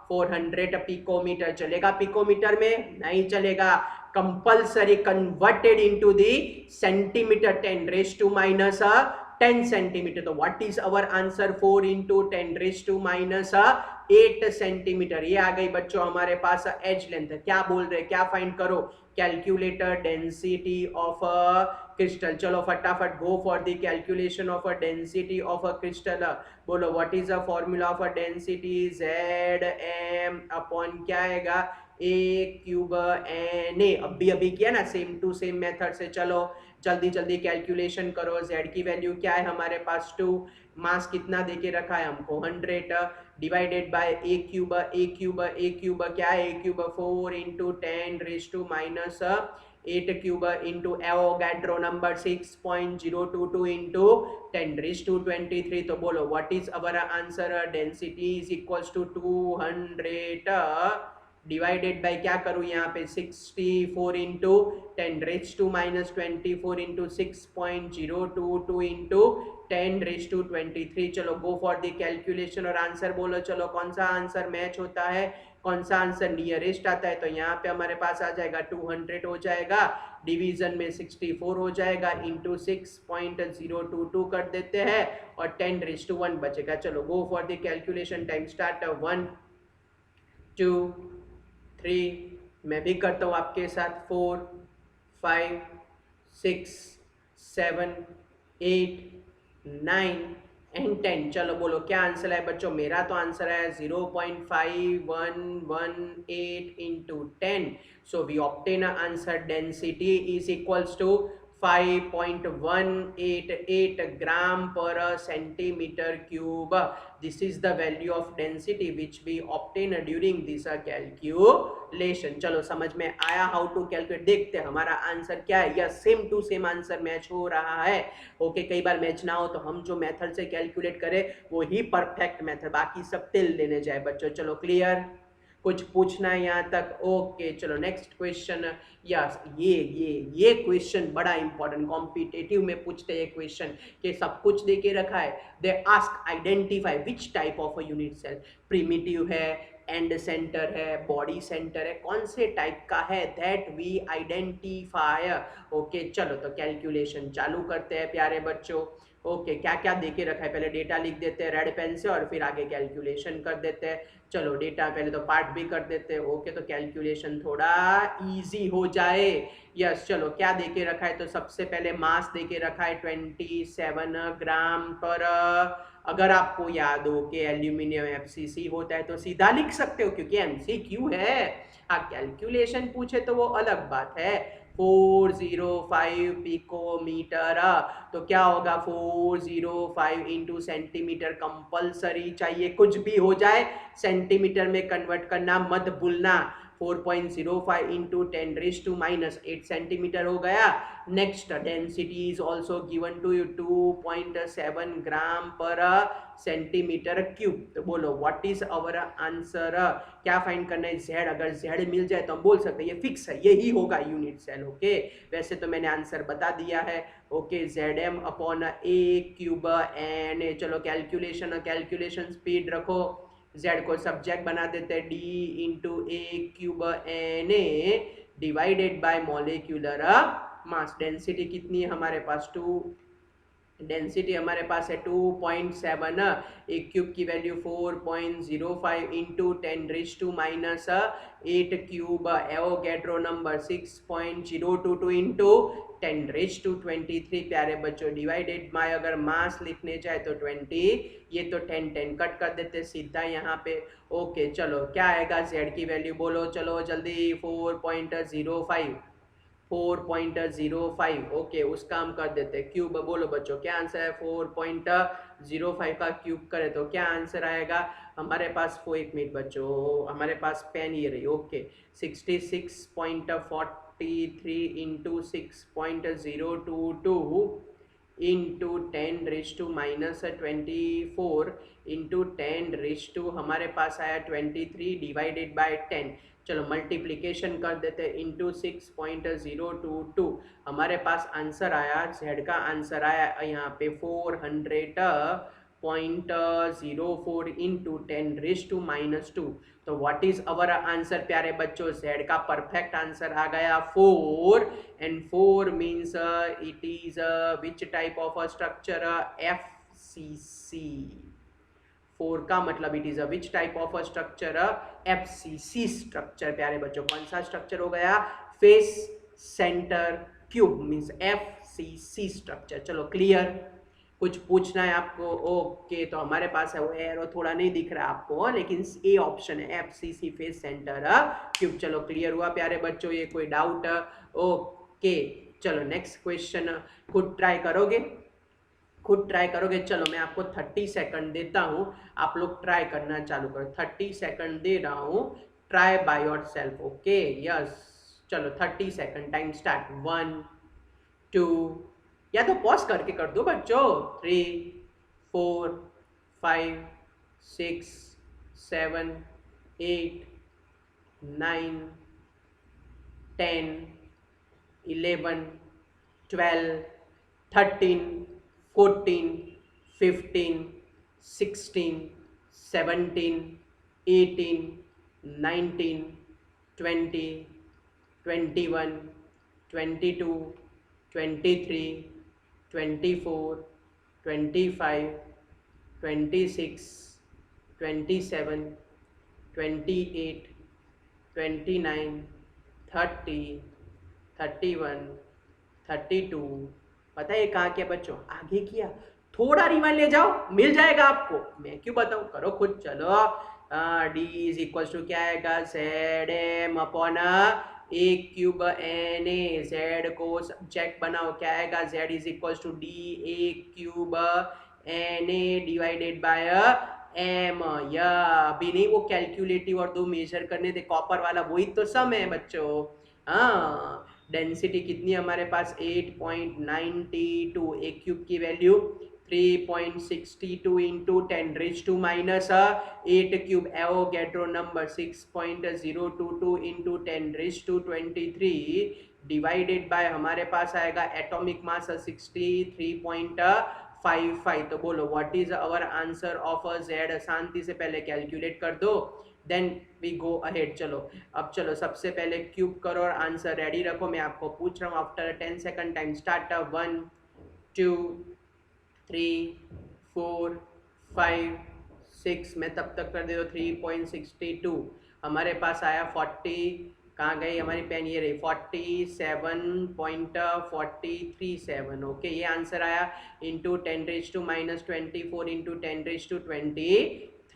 400 पिकोमीटर। चलेगा पिकोमीटर में, नहीं चलेगा। Compulsory converted into the centimetre, 10⁻⁻10 centimetre. तो what is our answer, 4 into 10⁻⁸ centimetre. ये आ गई बच्चों हमारे पास एज लेंथ। क्या बोल रहे, क्या फाइंड करो, calculator density of a crystal. चलो फटाफट go for the calculation of a density of a crystal. बोलो what is a formula of a density, ZM upon क्या आएगा, A³ Na। अभी किया ना, सेम टू सेम मेथड से। चलो जल्दी जल्दी कैलकुलेशन करो। Z की वैल्यू क्या है हमारे पास 2, मास कितना देके रखा है हमको 100 डिवाइडेड बाय A³ क्या है A³ 4 into 10⁻⁸ into Avogadro number 6.022 into 10⁻23। तो बोलो what is our answer, density is equals to 200 divided by क्या करूँ यहाँ पे 64 इंटू 10⁻⁻24 इंटू 6.022 इंटू 10⁻23। चलो गो फॉर द कैलकुलेशन और आंसर बोलो। चलो कौन सा आंसर मैच होता है, कौन सा आंसर नियरेस्ट आता है। तो यहाँ पे हमारे पास आ जाएगा 200 हो जाएगा, डिवीजन में 64 हो जाएगा, इंटू 6.022 कर देते हैं और 10⁻1 बचेगा। चलो गो for the calculation, time start. 1 2 3, मैं भी करता हूँ आपके साथ, 4 5 6 7 8 9 एंड 10। चलो बोलो क्या आंसर है बच्चों, मेरा तो आंसर है 0.5118 into 10। So we obtain answer density is equals to 5.188 gram per centimetre cube. This is the value of density which we obtain during this calculation. चलो समझ में आया हाउ टू कैलकुलेट। देखते हैं हमारा आंसर क्या है, या same to same answer match हो रहा है। ओके कई बार मैच ना हो तो हम जो मेथड से कैलकुलेट करें वो ही परफेक्ट मेथड, बाकी सब तिल लेने जाए बच्चों। चलो क्लियर, कुछ पूछना है यहाँ तक। ओके चलो नेक्स्ट क्वेश्चन। यस ये क्वेश्चन बड़ा इंपॉर्टेंट, कॉम्पिटेटिव में पूछते हैं क्वेश्चन कि सब कुछ देके रखा है। They ask identify which type of a unit cell, primitive है, एंड सेंटर है, बॉडी सेंटर है, कौन से टाइप का है, दैट वी आइडेंटिफाई। ओके चलो तो कैलकुलेशन चालू करते हैं प्यारे बच्चों। ओके क्या क्या देके रखा है, पहले डेटा लिख देते हैं रेड पेन से और फिर आगे कैलकुलेशन कर देते हैं। चलो डेटा पहले तो पार्ट भी कर देते हैं। ओके तो कैलकुलेशन थोड़ा इजी हो जाए। यस चलो क्या देके रखा है, तो सबसे पहले मास देके रखा है 27 ग्राम पर। अगर आपको याद हो कि एल्यूमिनियम FCC होता है तो सीधा लिख सकते हो क्योंकि MCQ है। हाँ कैलकुलेशन पूछे तो वो अलग बात है। 405 पिकोमीटर, तो क्या होगा 405 इंटू सेंटीमीटर, कंपल्सरी चाहिए, कुछ भी हो जाए सेंटीमीटर में कन्वर्ट करना मत भूलना। 4.05 इंटू 10⁻⁻8 सेंटीमीटर हो गया। Next density is also given to you 2.7 gram per centimetre cube. तो बोलो व्हाट इज अवर आंसर। क्या फाइंड करना है, जेड। अगर जेड मिल जाए तो हम बोल सकते हैं ये फिक्स है, यही होगा यूनिट सेल। ओके वैसे तो मैंने आंसर बता दिया है। Okay ZM upon A cube N A. चलो कैलकुलेशन स्पीड रखो, z को सब्जेक्ट बना देते हैं, d into A cube N A divided by molecular mass. Density कितनी है हमारे पास, 2। डेंसिटी हमारे पास है 2.7, एक क्यूब की value 4.05 into 10⁻⁻8 cube. Avogadro number 6.022 into 10⁻23 प्यारे बच्चों, डिवाइडेड बाय अगर मास लिखने जाए तो 20, ये तो 10 कट कर देते सीधा यहाँ पे। ओके चलो क्या आएगा z की वैल्यू बोलो, चलो जल्दी। 4.05 ओके उसका हम कर देते हैं क्यूब। बोलो बच्चों क्या आंसर है, 4.05 का क्यूब करें तो क्या आंसर आएगा हमारे पास। एक मिनट बच्चों, हमारे पास पेन ये रही। ओके 66.43 इंटू 6.022 इंटू 10⁻⁻24 इंटू 10 हमारे पास आया 23 डिवाइडेड बाय 10। चलो मल्टीप्लीकेशन कर देते हैं, इंटू 6.022 हमारे पास आंसर आया, जेड का आंसर आया यहाँ पे 400.04 इंटू 10⁻²। तो व्हाट इज अवर आंसर प्यारे बच्चों, जेड का परफेक्ट आंसर आ गया 4। And 4 means it is which type of a structure, FCC। 4 का मतलब it is a which type of a structure, FCC structure. प्यारे बच्चों कौन सा स्ट्रक्चर हो गया, face centre cube means FCC structure. चलो क्लियर, कुछ पूछना है आपको। ओके तो हमारे पास है वो एरो थोड़ा नहीं दिख रहा है आपको, लेकिन ए ऑप्शन है FCC फेस सेंटर क्यूब। चलो क्लियर हुआ प्यारे बच्चों, ये कोई डाउट। ओके चलो नेक्स्ट क्वेश्चन, खुद ट्राई करोगे, खुद ट्राई करोगे। चलो मैं आपको 30 सेकंड देता हूँ, आप लोग ट्राई करना चालू करो। 30 सेकंड दे रहा हूँ, try by your self. Okay yes चलो 30 सेकंड, टाइम स्टार्ट। 1 2 या तो पॉज करके कर दो बच्चों। 3 4 5 6 7 8 9 10 11 12 13 14 15 16 17 18 19 20 21 22 23 24 25 26 27 28 29 30 31 32। पता है कहाँ किया बच्चों, आगे किया। थोड़ा रिवाइंड ले जाओ, मिल जाएगा आपको, मैं क्यों बताऊं, करो खुद। चलो D इज इक्वल टू क्या आएगा, ZM upon A cube N A. Z को सब्जेक्ट बनाओ, क्या आएगा, Z is equal to D A cube N A divided by M. या अभी नहीं वो कैलकुलेटिव और 2 मेजर करने थे, कॉपर वाला वही तो सम है बच्चों। हाँ डेंसिटी कितनी है हमारे पास, 8.92। एक क्यूब की value 3.62 into 10⁻⁻8 cube. Avogadro number 6.022 into 10⁻23 divided by हमारे पास आएगा एटॉमिक मास 63.55। तो बोलो what is our answer of Z. शांति से पहले कैलकुलेट कर दो, देन वी गो अहेड। चलो अब चलो सबसे पहले क्यूब करो और आंसर रेडी रखो, मैं आपको पूछ रहा हूँ। After 10 second time start. 1 2 3 4 5 6 मैं तब तक कर दे दो। 3.62 हमारे पास आया 40, कहाँ गई हमारी पेन, ये रही, 47.437। ओके ये आंसर आया into 10⁻24 into 10⁻23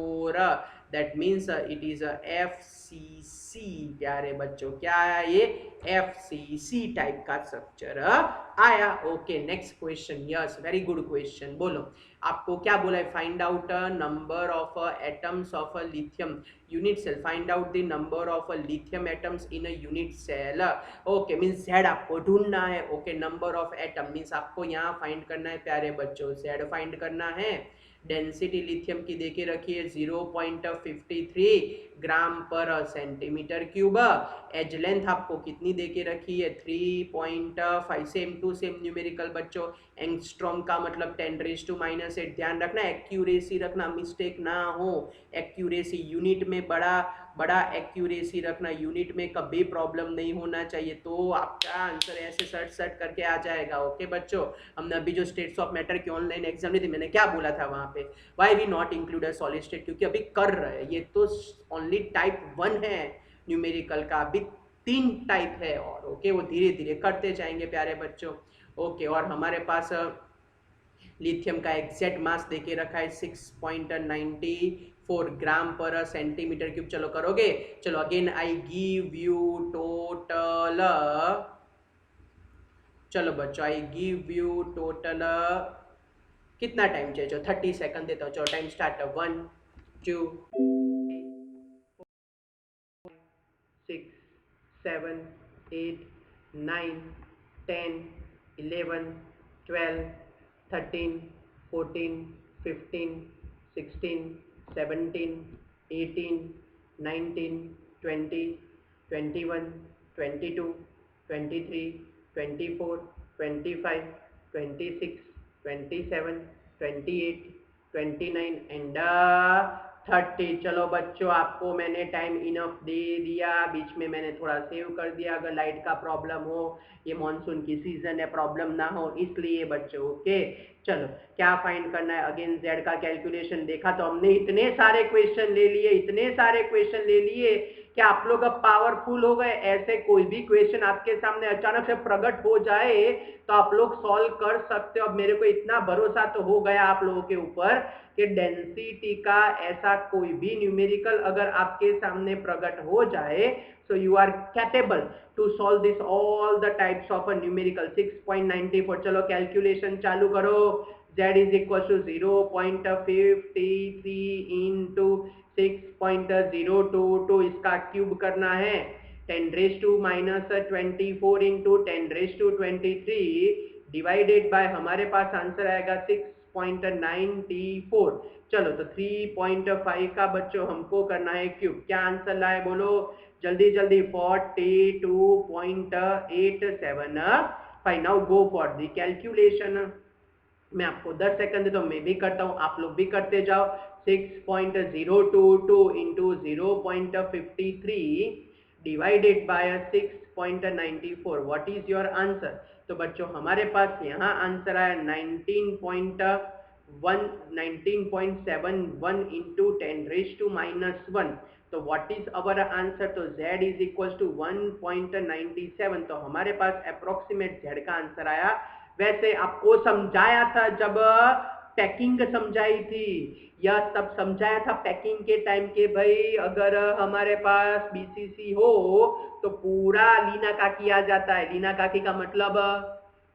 4, that means it is FCC। प्यारे बच्चों क्या आया, ये FCC टाइप का स्ट्रक्चर आया। Okay next question, yes very good question. बोलो आपको क्या बोला है, find out number of atoms of lithium unit cell, find out the number of lithium atoms in a unit cell. Okay means Z आपको ढूंढना है। Okay number of atom means आपको यहाँ फाइंड करना है प्यारे बच्चों, Z फाइंड करना है। डेंसिटी लिथियम की देके रखी है 0.53 ग्राम per centimetre cube. As length आपको कितनी देके रखी है 3.5, सेम टू सेम न्यूमेरिकल बच्चों। एंगस्ट्रॉम का मतलब 10⁻⁻8। ध्यान रखना एक्यूरेसी रखना, मिस्टेक ना हो। एक्यूरेसी यूनिट में बड़ा बड़ा एक्यूरेसी रखना, यूनिट में कभी प्रॉब्लम नहीं होना चाहिए, तो आपका आंसर ऐसे सर्ट सर्ट करके आ जाएगा। ओके बच्चों, हमने अभी जो स्टेट्स ऑफ मैटर की ऑनलाइन एग्जाम ली थी, मैंने क्या बोला था वहां पे, why we not include a solid state, क्योंकि अभी कर रहे हैं, ये तो ओनली टाइप 1 है न्यूमेरिकल का, अभी 3 टाइप है और ओके वो धीरे धीरे करते जाएंगे प्यारे बच्चों। ओके और हमारे पास लिथियम का एग्जैक्ट मास देके रखा है 6.94 ग्राम पर सेंटीमीटर क्यूब। चलो करोगे, चलो again I give you total, चलो बच्चों आई गिव यू टोटल, कितना टाइम चाहिए, 30 सेकंड देता हूँ। चलो टाइम स्टार्ट, 1 2 6 7 8 9 10 11 12 13 14 15 16 17 18 19 20 21 22 23 24 25 26 27 28 29 एंड 30। चलो बच्चों आपको मैंने टाइम इनफ दे दिया, बीच में मैंने थोड़ा सेव कर दिया, अगर लाइट का प्रॉब्लम हो, ये मॉनसून की सीजन है, प्रॉब्लम ना हो इसलिए बच्चों। ओके चलो क्या फाइंड करना है, अगेन Z का कैलकुलेशन देखा तो हमने इतने सारे क्वेश्चन ले लिए, इतने सारे क्वेश्चन ले लिए कि आप लोग अब पावरफुल हो गए। ऐसे कोई भी क्वेश्चन आपके सामने अचानक से प्रकट हो जाए तो आप लोग सॉल्व कर सकते हो। अब मेरे को इतना भरोसा तो हो गया आप लोगों के ऊपर कि डेंसिटी का ऐसा कोई भी न्यूमेरिकल अगर आपके सामने प्रकट हो जाए, so you are capable to solve this all the types of a numerical 6.94। चलो कैलकुलेशन चालू करो। Z is equal to 0.53 into 6.022, इसका क्यूब करना है 10⁻⁻24 into 10⁻23 डिवाइडेड बाय, हमारे पास आंसर आएगा 6.94। चलो तो 3.5 का बच्चों हमको करना है क्यूब, क्या आंसर लाए बोलो जल्दी जल्दी, 42.875। Now go for the calculation. मैं आपको 10 सेकंड देता हूँ, मैं भी करता हूँ, आप लोग भी करते जाओ। 6.022 into 0.53 divided by 6.94, what is your answer. तो बच्चों हमारे पास यहाँ आंसर आया 19.71 इंटू 10⁻⁻1। तो व्हाट इज अवर आंसर, तो Z इज इक्वल टू 1.97। तो हमारे पास अप्रोक्सीमेट Z का आंसर आया। वैसे आपको समझाया था जब पैकिंग समझाई थी, या तब समझाया था पैकिंग के टाइम के भाई अगर हमारे पास BCC हो तो पूरा लीना काकी आ जाता है। लीना काकी का मतलब,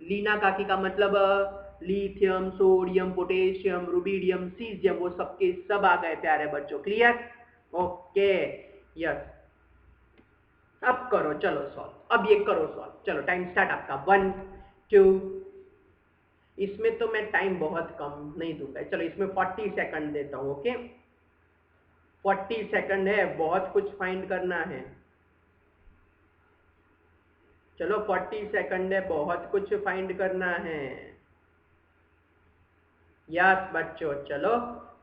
लीना काकी का मतलब lithium, sodium, potassium, rubidium, caesium, वो सबके सब आ गए प्यारे बच्चों। क्लियर? ओके यस, अब करो चलो सॉल्व, अब ये करो सॉल्व। चलो टाइम स्टार्ट आपका 1 2, इसमें तो मैं टाइम बहुत कम नहीं दूंगा, चलो इसमें 40 सेकंड देता हूं। ओके 40 सेकंड है, बहुत कुछ फाइंड करना है। चलो 40 सेकंड है, बहुत कुछ फाइंड करना है। यस बच्चों चलो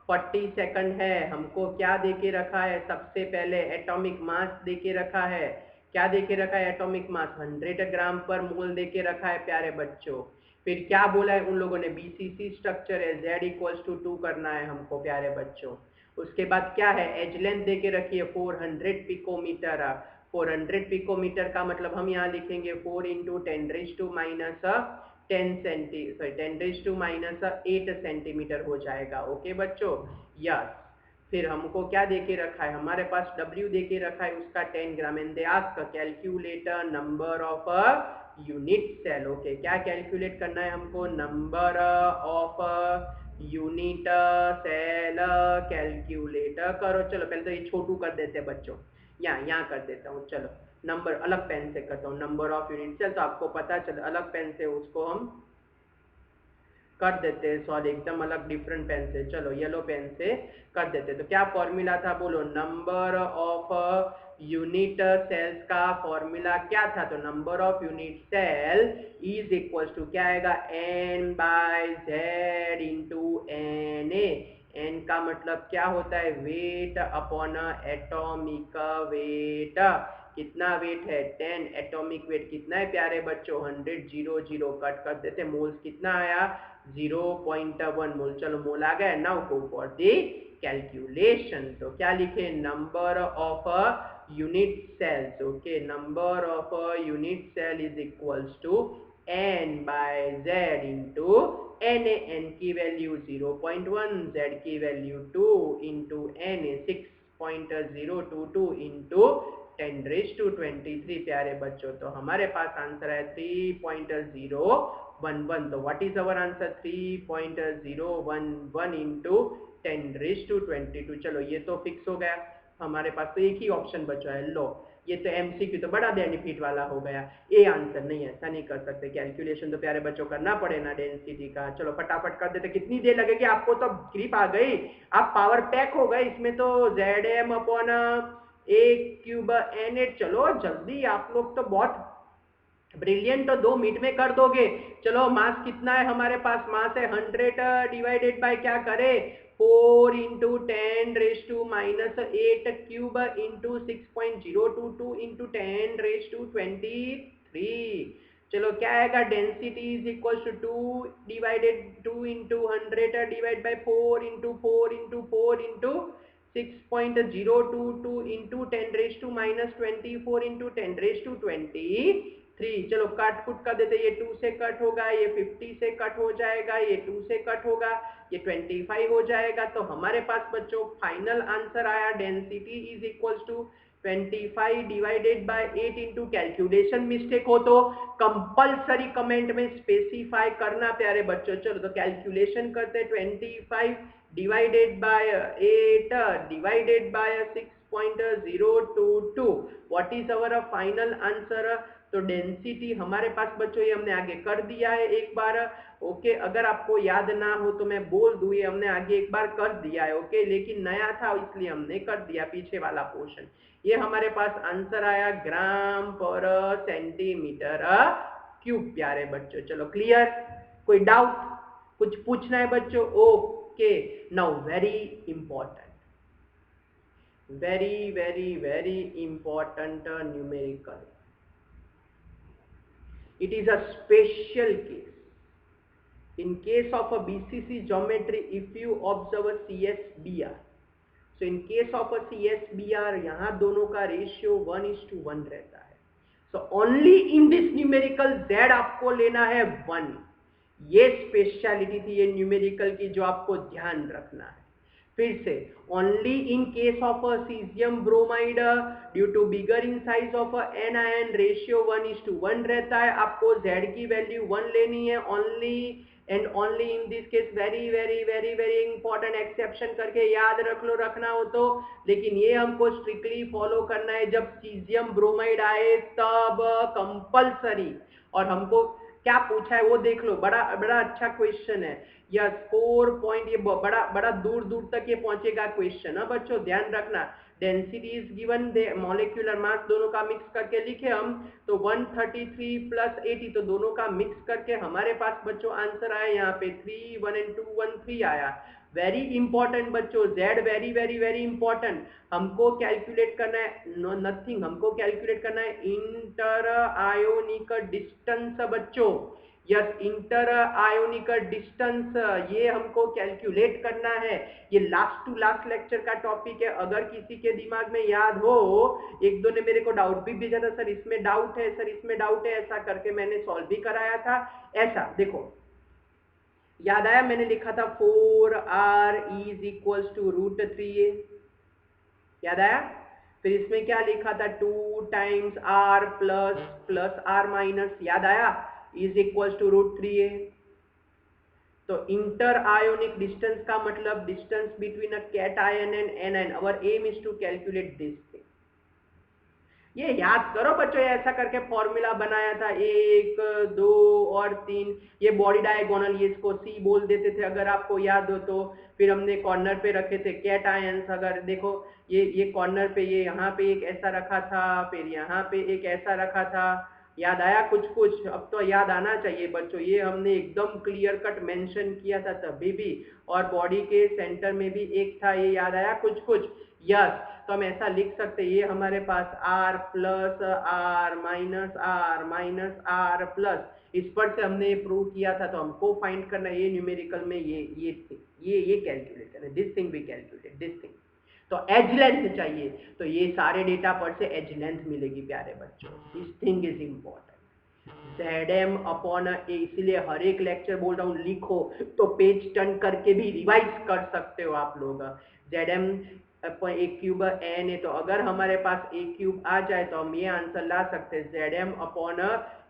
40 सेकंड है। हमको क्या दे के रखा है, सबसे पहले एटॉमिक मास दे के रखा है। क्या दे के रखा है, एटॉमिक मास 100 ग्राम पर मोल दे के रखा है प्यारे बच्चों। फिर क्या बोला है उन लोगों ने, बीसीसी स्ट्रक्चर है, Z इक्वल्स टू 2 करना है हमको प्यारे बच्चों। उसके बाद क्या है, एज लेंथ दे के रखी है 400 पिकोमीटर। 400 पिकोमीटर का मतलब हम यहाँ लिखेंगे 4 इंटू 10 सेंटीमीटर हो जाएगा। ओके बच्चों, यस। फिर हमको क्या देके रखा है, हमारे पास W देके रखा है उसका 10 gram. And they ask calculator number of unit cell. Okay, क्या कैलकुलेट करना है हमको, number of unit cell calculator करो। चलो पहले तो ये छोटू कर देते हैं बच्चों, यहाँ कर देता हूँ। चलो नंबर अलग पेन से करता हूँ, नंबर ऑफ यूनिट सेल, तो आपको पता चल अलग पेन से उसको हम कर देते हैं, सॉरी एकदम अलग डिफरेंट पेन से। चलो येलो पेन से कर देते। तो क्या फॉर्मूला था बोलो, नंबर ऑफ यूनिट सेल्स का फॉर्मूला क्या था, तो number of unit cell is equal to क्या आएगा, n by z into N A. N का मतलब क्या होता है, वेट अपॉन एटॉमिक वेट। कितना वेट है, 10। एटॉमिक वेट कितना है प्यारे बच्चों, 100। 0 0 कट कर देते, मोल्स कितना आया, 0.1 मोल। चलो मोल आ गया। Now go for the calculation. तो क्या लिखे, number of unit cells. Okay, number of unit cell is equals to n by z into N. N की वैल्यू 0.1, z की वैल्यू 2 इंटू एन 6.022 इंटू 10⁻23 प्यारे बच्चों। तो हमारे पास आंसर है 3.011। तो what is our answer, 3.011 into 10⁻22। चलो ये तो फिक्स हो गया, हमारे पास तो एक ही ऑप्शन बचा है। लो ये तो एमसीक्यू तो बड़ा बेनिफिट वाला हो गया, ए आंसर नहीं, ऐसा नहीं कर सकते, कैलकुलेशन तो प्यारे बच्चों करना पड़े ना डेंसिटी का। चलो फटाफट कर देते, कितनी देर लगेगी आपको, तो ग्रिप आ गई, आप पावर पैक हो गए इसमें तो, Z M upon A cube N eight. चलो जल्दी, आप लोग तो बहुत ब्रिलियंट, तो 2 मिनट में कर दोगे। चलो मास कितना है हमारे पास, मास है 100 डिवाइडेड बाय क्या करे, 4 इंटू 10⁻⁻8 क्यूब इंटू 6.022 इंटू 10⁻23। चलो क्या आएगा, density is equal to 2 into 100 divide by 4 into 4 into 4 into 6.022 into 10⁻24 into 10⁻23। चलो काट कुट कर देते, ये 2 से कट होगा, ये 50 से कट हो जाएगा, ये 2 से कट होगा, ये 25 हो जाएगा। तो हमारे पास बच्चों फाइनल आंसर आया, density is equal to 25 divided by 8 into, calculation mistake हो तो कंपल्सरी कमेंट में स्पेसिफाई करना प्यारे बच्चों। चलो तो कैलकुलेशन करते, 25 divided by 8 divided by 6.022, what is our final answer. तो डेंसिटी हमारे पास बच्चों ये हमने आगे कर दिया है एक बार। ओके, अगर आपको याद ना हो तो मैं बोल दूं, ये हमने आगे एक बार कर दिया है। ओके, लेकिन नया था इसलिए हमने कर दिया पीछे वाला पोर्शन। ये हमारे पास आंसर आया ग्राम पर सेंटीमीटर क्यूब प्यारे बच्चों। चलो क्लियर, कोई डाउट, कुछ पूछना है बच्चों, okay. Now very important, very very very important numerical, it is a special case. In case of a BCC geometry, if you observe a CSBR, so in case of a CSBR यहाँ दोनों का ratio 1:1 रहता है। So only in this numerical Z आपको लेना है 1। ये speciality थी ये न्यूमेरिकल की जो आपको ध्यान रखना है। फिर से, only in case of a caesium bromide due to bigger in size of an ion ratio 1:1 रहता है, आपको Z की वैल्यू 1 लेनी है only and only in this case. Very very very very important, exception करके याद रख लो, रखना हो तो, लेकिन ये हमको स्ट्रिक्टली फॉलो करना है। जब सीजियम ब्रोमाइड आए तब कंपल्सरी, और हमको क्या पूछा है वो देख लो, बड़ा बड़ा अच्छा क्वेश्चन है। यस 4 पॉइंट, ये बड़ा बड़ा दूर दूर तक ये पहुंचेगा क्वेश्चन है बच्चों, ध्यान रखना। Density is given, molecular mass दोनों का मिक्स करके लिखे हम, तो 133 प्लस 80, तो दोनों का मिक्स करके हमारे पास बच्चों आंसर आया यहाँ पे 3 1 and 2 1 3 आया। वेरी इंपॉर्टेंट बच्चों, Z very very very important. हमको कैलकुलेट करना है नथिंग, हमको कैलकुलेट करना है इंटर आयोनिक डिस्टेंस बच्चों। यस, इंटर आयोनिक डिस्टेंस, ये हमको कैलकुलेट करना है। ये लास्ट टू लास्ट लेक्चर का टॉपिक है। अगर किसी के दिमाग में याद हो, एक दो ने मेरे को डाउट भी भेजा था, सर इसमें डाउट है, सर इसमें डाउट है, ऐसा करके मैंने सॉल्व भी कराया था। ऐसा देखो, याद आया मैंने लिखा था 4r is equals to √3a, याद आया? फिर इसमें क्या लिखा था 2 times r plus plus r minus, याद आया, इज इक्वल्स टू √3a। तो इंटर आयोनिक डिस्टेंस का मतलब distance between a cation and anion. Our aim is to calculate this thing. ये याद करो बच्चों, ऐसा करके फॉर्मूला बनाया था 1 2 और 3, ये बॉडी डायगोनल, ये इसको सी बोल देते थे अगर आपको याद हो तो। फिर हमने कॉर्नर पे रखे थे कैटायंस, अगर देखो ये कॉर्नर पे, ये यहाँ पे एक ऐसा रखा था, फिर यहाँ पे एक ऐसा रखा था। याद आया कुछ कुछ? अब तो याद आना चाहिए बच्चों, ये हमने एकदम क्लियर कट मेंशन किया था तभी भी। और बॉडी के सेंटर में भी एक था, ये याद आया कुछ कुछ? यस, तो हम ऐसा लिख सकते हैं, ये हमारे पास r plus r minus r plus, इस पर से हमने प्रूव किया था। तो हमको फाइंड करना है ये न्यूमेरिकल में, ये कैलकुलेट करना है, this thing we calculate this thing. तो एज लेंथ चाहिए, तो ये सारे डेटा पर से एज लेंथ मिलेगी प्यारे बच्चों। This thing is important. ZM upon a, इसलिए हर एक लेक्चर बोल रहा हूँ लिखो, तो पेज टर्न करके भी रिवाइज कर सकते हो आप लोग। ZM upon A cube N है, तो अगर हमारे पास ए क्यूब आ जाए तो हम ये आंसर ला सकते हैं ZM upon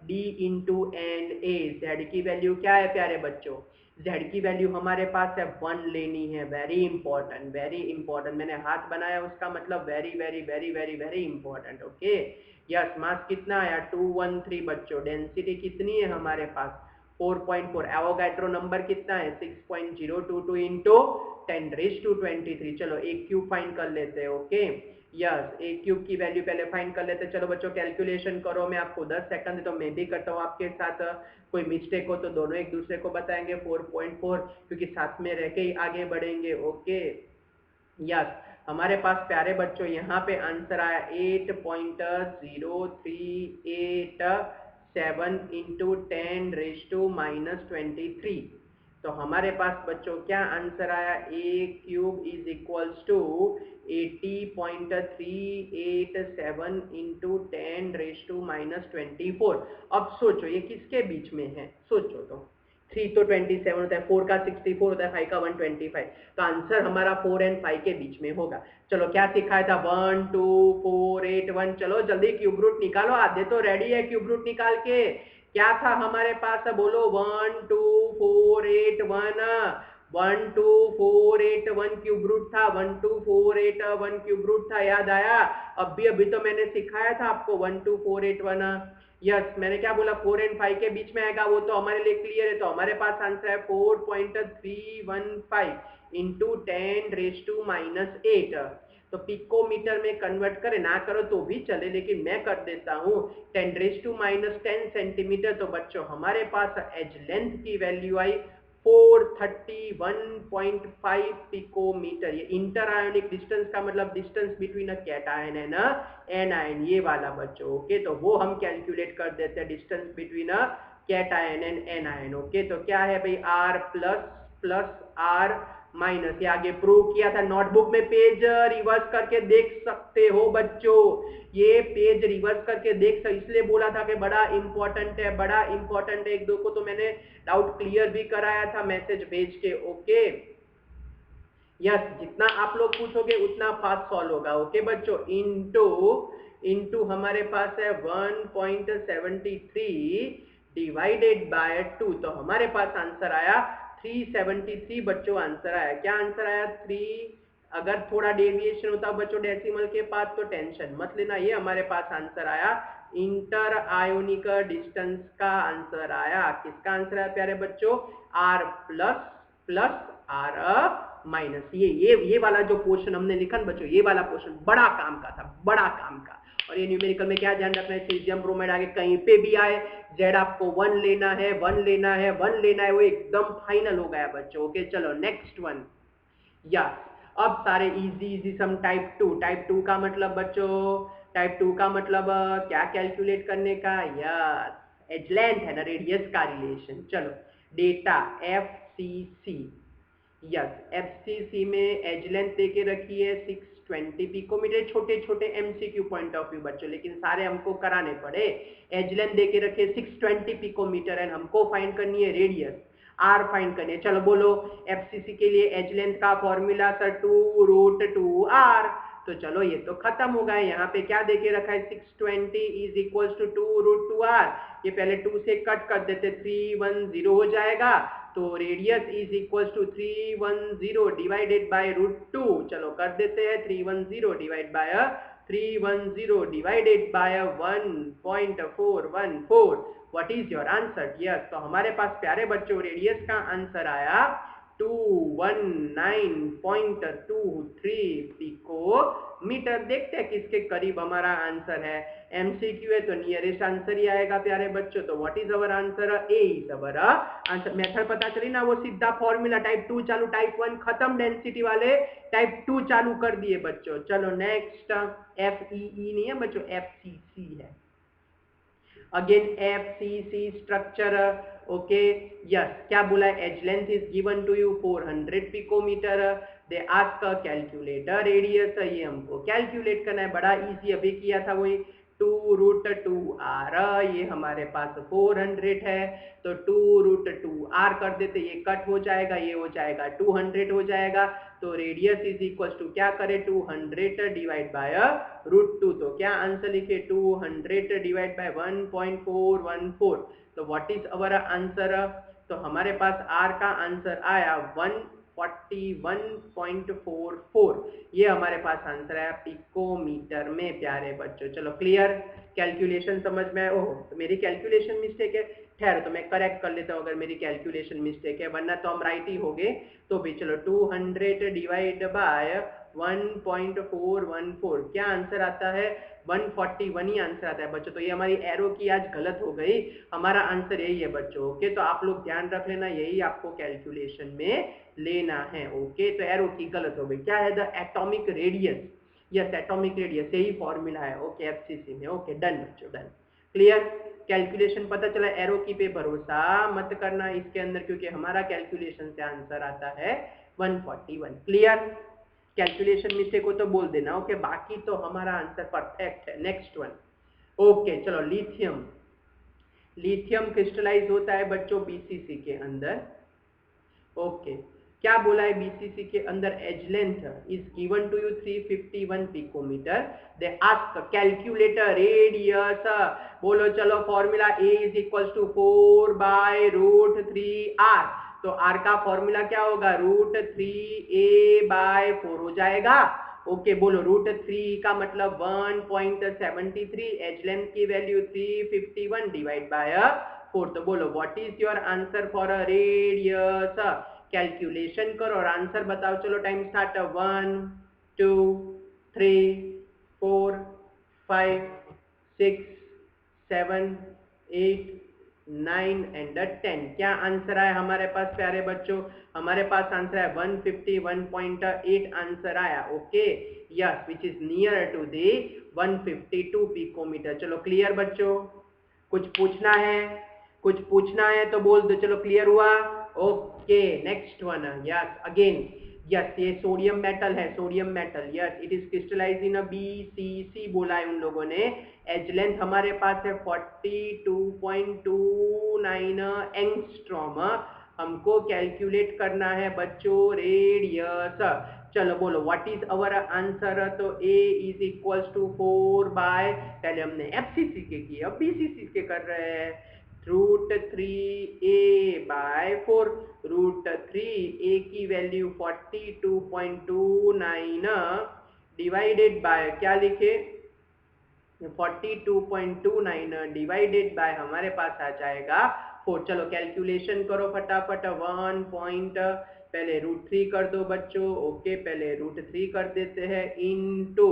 D into N A. Z की वैल्यू क्या है प्यारे बच्चों? जेड की वैल्यू हमारे पास है 1 लेनी है। वेरी इंपॉर्टेंट, वेरी इंपॉर्टेंट, मैंने हाथ बनाया उसका मतलब very very very very very important. Okay, yes, mass कितना आया 213 बच्चों। डेंसिटी कितनी है हमारे पास 4.4। एवोगैड्रो नंबर कितना है 6.022 इंटू 10⁻23। चलो एक क्यूब फाइंड कर लेते हैं। ओके, यस, ए क्यूब की वैल्यू पहले फाइंड कर लेते हैं। चलो बच्चों कैलकुलेशन करो, मैं आपको 10 सेकंड तो मैं भी करता हूँ आपके साथ। कोई मिस्टेक हो तो दोनों एक दूसरे को बताएंगे। 4.4, क्योंकि साथ में रह के ही आगे बढ़ेंगे। ओके, यस, हमारे पास प्यारे बच्चों यहाँ पे आंसर आया 8.0387 इंटू 10⁻23। तो हमारे पास बच्चों क्या आंसर आया, a cube is equals to 80.387 into 10⁻24। अब सोचो ये किसके बीच में है, सोचो तो। 3 तो 27 होता है, 4 का 64 होता है, 5 का 125, तो आंसर हमारा 4 एंड 5 के बीच में होगा। चलो क्या सिखाया था 1 2 4 8 1, चलो जल्दी क्यूब रूट निकालो, आधे तो रेडी है क्यूब रूट निकाल के। क्या था हमारे पास, बोलो 1 2 4 8 1, 1 2 4 8 1 क्यूब रूट था, 1 2 4 8 1 क्यूब रूट था, याद आया? अभी तो मैंने सिखाया था आपको 1 2 4 8 1। यस, मैंने क्या बोला 4 एंड 5 के बीच में आएगा, वो तो हमारे लिए क्लियर है। तो हमारे पास आंसर है 4.315 इंटू 10⁻⁻8। तो पिकोमीटर में कन्वर्ट करे, ना करो तो भी चले, लेकिन मैं कर देता हूँ 10⁻10 सेंटीमीटर। तो बच्चों हमारे पास एज लेंथ की वैल्यू आई 431.5 पिकोमीटर। ये इंटर आयोनिक डिस्टेंस का मतलब distance between a cation and anion, ये वाला बच्चों। ओके, तो वो हम कैलकुलेट कर देते हैं, distance between a cation and anion. Okay, तो क्या है भाई R plus plus R minus, ये आगे प्रूव किया था। नोटबुक में पेज रिवर्स करके देख सकते हो बच्चों, ये पेज रिवर्स करके देख सकते, इसलिए बोला था कि बड़ा इंपॉर्टेंट है, बड़ा इंपॉर्टेंट है। एक दो को तो मैंने डाउट क्लियर भी कराया था मैसेज भेज के। ओके, यस, जितना आप लोग पूछोगे उतना फास्ट सॉल्व होगा। ओके बच्चों, इनटू हमारे पास है 1.73 डिवाइडेड बाय 2, तो हमारे पास आंसर आया 373 बच्चों। आंसर आया, क्या आंसर आया 3। अगर थोड़ा डेविएशन होता बच्चों डेसिमल के पास तो टेंशन मत लेना, ये हमारे पास आंसर आया इंटर आयोनिक डिस्टेंस का आंसर आया। किसका आंसर आया प्यारे बच्चों, R plus plus R minus. ये वाला जो पोर्शन हमने लिखा ना बच्चों, ये वाला पोर्शन बड़ा काम का था, बड़ा काम का। और ये न्यूमेरिकल में क्या ध्यान रखना है, सीजियम ब्रोमाइड आगे कहीं पे भी आए, जेड आपको 1 लेना है, 1 लेना है, 1 लेना है, वो एकदम फाइनल हो गया बच्चों। ओके, चलो नेक्स्ट वन। यस, अब सारे easy easy some type two का मतलब बच्चों, टाइप टू का मतलब क्या कैलकुलेट करने का, यस एज लेंथ है ना, रेडियस का रिलेशन। चलो डेटा एफ सी सी, यस एफसीसी में एज लेंथ देके रखी है 620 पिकोमीटर, छोटे छोटे एमसीक्यू पॉइंट ऑफ व्यू बच्चों, लेकिन सारे हमको कराने पड़े। एज लेंथ देके रखी है 620 पिकोमीटर एंड हमको फाइंड करनी है रेडियस आर फाइंड करनी है। चलो बोलो एफसीसी के लिए एज लेंथ का फॉर्मूला सर 2√2r। तो चलो ये तो खत्म हो गया, यहाँ पे क्या देके रखा है 620 इज इक्वल टू 2√2r, ये पहले 2 से कट कर देते 310 हो जाएगा, तो radius is equal to 310 divided by √2। चलो कर देते हैं 310 divide by 310 divided by 1.414। What is your answer? Yes, तो हमारे पास प्यारे बच्चों रेडियस का आंसर आया 219.23 पिकोमीटर। देखते हैं किसके करीब हमारा आंसर है। एमसीक्यू है तो नियरेस्ट आंसर ही आएगा प्यारे बच्चों। तो what is our answer? A is our answer. Method पता चली ना, वो सीधा फॉर्मूला टाइप 2 चालू, टाइप 1 खत्म डेंसिटी वाले, टाइप 2 चालू कर दिए बच्चों। चलो नेक्स्ट, एफ ई नहीं है बच्चों, एफ सी सी है। again FCC structure, okay, yes, क्या बोला है, edge length is given to you 400 picometre, they ask calculator radius, ये हमको कैलकुलेट करना है, बड़ा इजी, अभी किया था वही 2√2r, ये हमारे पास 400 है, तो 2√2r कर देते, ये कट हो जाएगा, ये हो जाएगा 200 हो जाएगा, तो रेडियस इज इक्वल टू क्या करे 200 डिवाइड बाय √2, तो क्या आंसर लिखे 200 डिवाइड बाय 1.414। तो व्हाट इज अवर आंसर? तो हमारे पास आर का आंसर आया 141.44, ये हमारे पास आंसर है पिकोमीटर में प्यारे बच्चों। चलो क्लियर, कैलकुलेशन समझ में? ओह तो मेरी कैलकुलेशन मिस्टेक है, ठहरो तो मैं करेक्ट कर लेता हूँ अगर मेरी कैलकुलेशन मिस्टेक है, वरना तो हम राइट ही हो गए। तो भी चलो 200 डिवाइड बाय 1.414, क्या आंसर आता है 141 ही आंसर आता है बच्चों। तो ये हमारी एरो की आज गलत हो गई, हमारा आंसर यही है बच्चों। ओके, तो आप लोग ध्यान रख लेना, यही आपको कैलकुलेशन में लेना है। ओके, तो एरो की गलत हो गई, क्या है the atomic radius, yes atomic radius यही फॉर्मूला है। ओके एफसीसी में, ओके डन बच्चों डन, क्लियर, कैलकुलेशन पता चला। एरो की पे भरोसा मत करना इसके अंदर, क्योंकि हमारा कैलकुलेशन से आंसर आता है 141। क्लियर, कैलकुलेशन मिस्टेक हो तो बोल देना। ओके, बाकी तो हमारा आंसर परफेक्ट है। नेक्स्ट वन, ओके चलो लिथियम, लिथियम क्रिस्टलाइज होता है बच्चों बीसीसी के अंदर। ओके, क्या बोला है बीसीसी के अंदर, edge length is given to you 351 picometre, they ask calculator radius, बोलो चलो formula A is equal to 4/√3r, तो आर का फॉर्मूला क्या होगा √3a/4 हो जाएगा। ओके बोलो √3 का मतलब 1.73, एज लेंथ की वैल्यू 351 डिवाइड बाय 4, तो बोलो what is your answer for a radius? Calculation करो और आंसर बताओ। चलो टाइम स्टार्ट, 1 2 3 4 5 6 7 8 9 एंड 10, क्या आंसर आया हमारे पास प्यारे बच्चों? हमारे पास आंसर है 151.8 आंसर आया। Okay yes, which is near to the 152 picometre. चलो क्लियर बच्चों, कुछ पूछना है, कुछ पूछना है तो बोल दो। चलो क्लियर हुआ? Okay next one, yes again, yes ये सोडियम मेटल है, sodium metal, yes it is crystallize in a BCC बोला है उन लोगों ने। एज लेंथ हमारे पास है 42.29 एंगस्ट्रॉम, हमको कैलकुलेट करना है बच्चों रेडियस। चलो बोलो व्हाट इज अवर आंसर? तो ए इज इक्वल टू 4 बाय, पहले हमने एफसीसी के किए अब बीसीसी के कर रहे हैं, √3a/4, √3a की वैल्यू 42.29 डिवाइडेड बाय क्या लिखे 42.29 डिवाइडेड बाय हमारे पास आ जाएगा 4। चलो कैलकुलेशन करो फटाफट, 1 पॉइंट पहले √3 कर दो बच्चों। ओके पहले √3 कर देते हैं into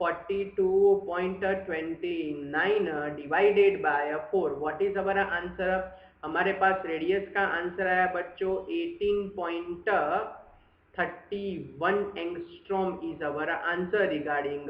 42.29 divided by 4। What is our answer? हमारे पास रेडियस का आंसर आया बच्चों 18 31 angstrom is our answer regarding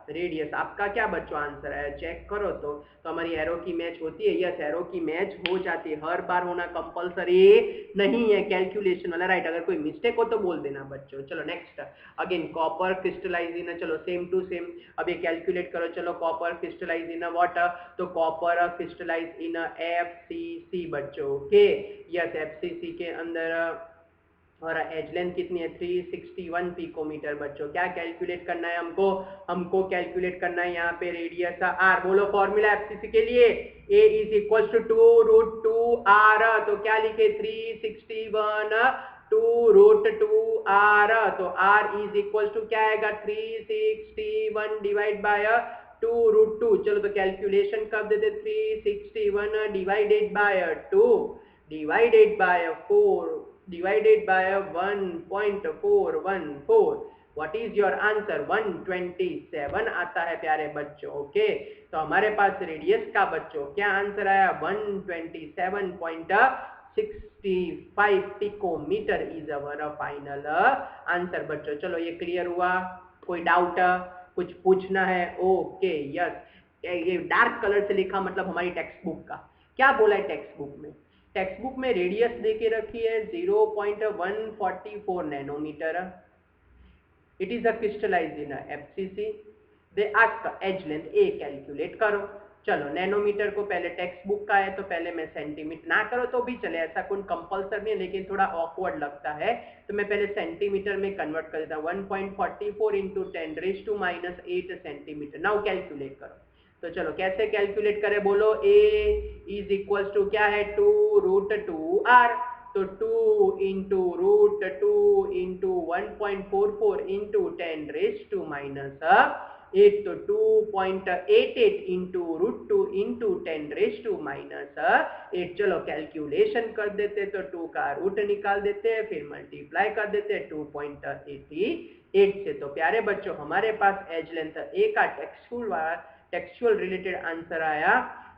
radius. आपका क्या बच्चों आंसर है, चेक करो तो हमारी एरो की मैच होती है, यस एरो की मैच हो जाती है, हर बार होना कंपलसरी नहीं है कैलकुलेशन वाला, राइट। अगर कोई मिस्टेक हो तो बोल देना बच्चों। चलो नेक्स्ट, अगेन कॉपर क्रिस्टलाइज इन, चलो सेम टू सेम अब ये कैलकुलेट करो। चलो कॉपर क्रिस्टलाइज इन वाटर, तो कॉपर क्रिस्टलाइज इन FCC बच्चों, ओके यस FCC के अंदर, और एज लेंथ कितनी है 361 पिकोमीटर बच्चों। क्या कैलकुलेट करना है हमको, हमको कैलकुलेट करना है यहाँ पे रेडियस आर। बोलो फॉर्मूला एफसीसी के लिए, ए इज इक्वल टू 2√2r, तो क्या लिखे 361 2√2r, तो r इज इक्वल टू क्या आएगा 361 डिवाइड बाय 2√2। चलो तो कैलकुलेशन कर देते, 361 divided by 2 divided by 4 divided by 1.414, what is your answer 127 आता है प्यारे बच्चों, ओके। तो हमारे पास रेडियस का बच्चों क्या आंसर आया 127.65 picometre is our final answer बच्चों। चलो ये क्लियर हुआ, कोई डाउट कुछ पूछना है, ओके यस। ये डार्क कलर से लिखा मतलब हमारी टेक्स्ट बुक का, क्या बोला है टेक्स्ट बुक में, टेक्स्ट बुक में रेडियस देके रखी है 0.144 nanometre, it is a crystallized in FCC, they ask edge length A calculate करो। चलो नैनोमीटर को पहले टेक्स्ट बुक का है तो पहले मैं सेंटीमीटर, ना करो तो भी चले, ऐसा कोई कंपल्सर नहीं है, लेकिन थोड़ा ऑकवर्ड लगता है तो मैं पहले सेंटीमीटर में कन्वर्ट कर देता हूँ। 1.44 इंटू 10⁻⁻8 सेंटीमीटर। नाउ कैलकुलेट करो, तो चलो कैसे कैलकुलेट करें बोलो, ए इज इक्वल टू क्या है 2√2r, तो 2 इंटू √2 इंटू 1.44 इंटू 10⁻⁻8, तो 2.88 इंटू √2 इंटू 10⁻⁻8। चलो कैलकुलेशन कर देते, तो 2 का रूट निकाल देते हैं, फिर मल्टीप्लाई कर देते हैं 2.88 से। तो प्यारे बच्चों हमारे पास एज लेंथ ए का टेक्सचुअल रिलेटेड आंसर आया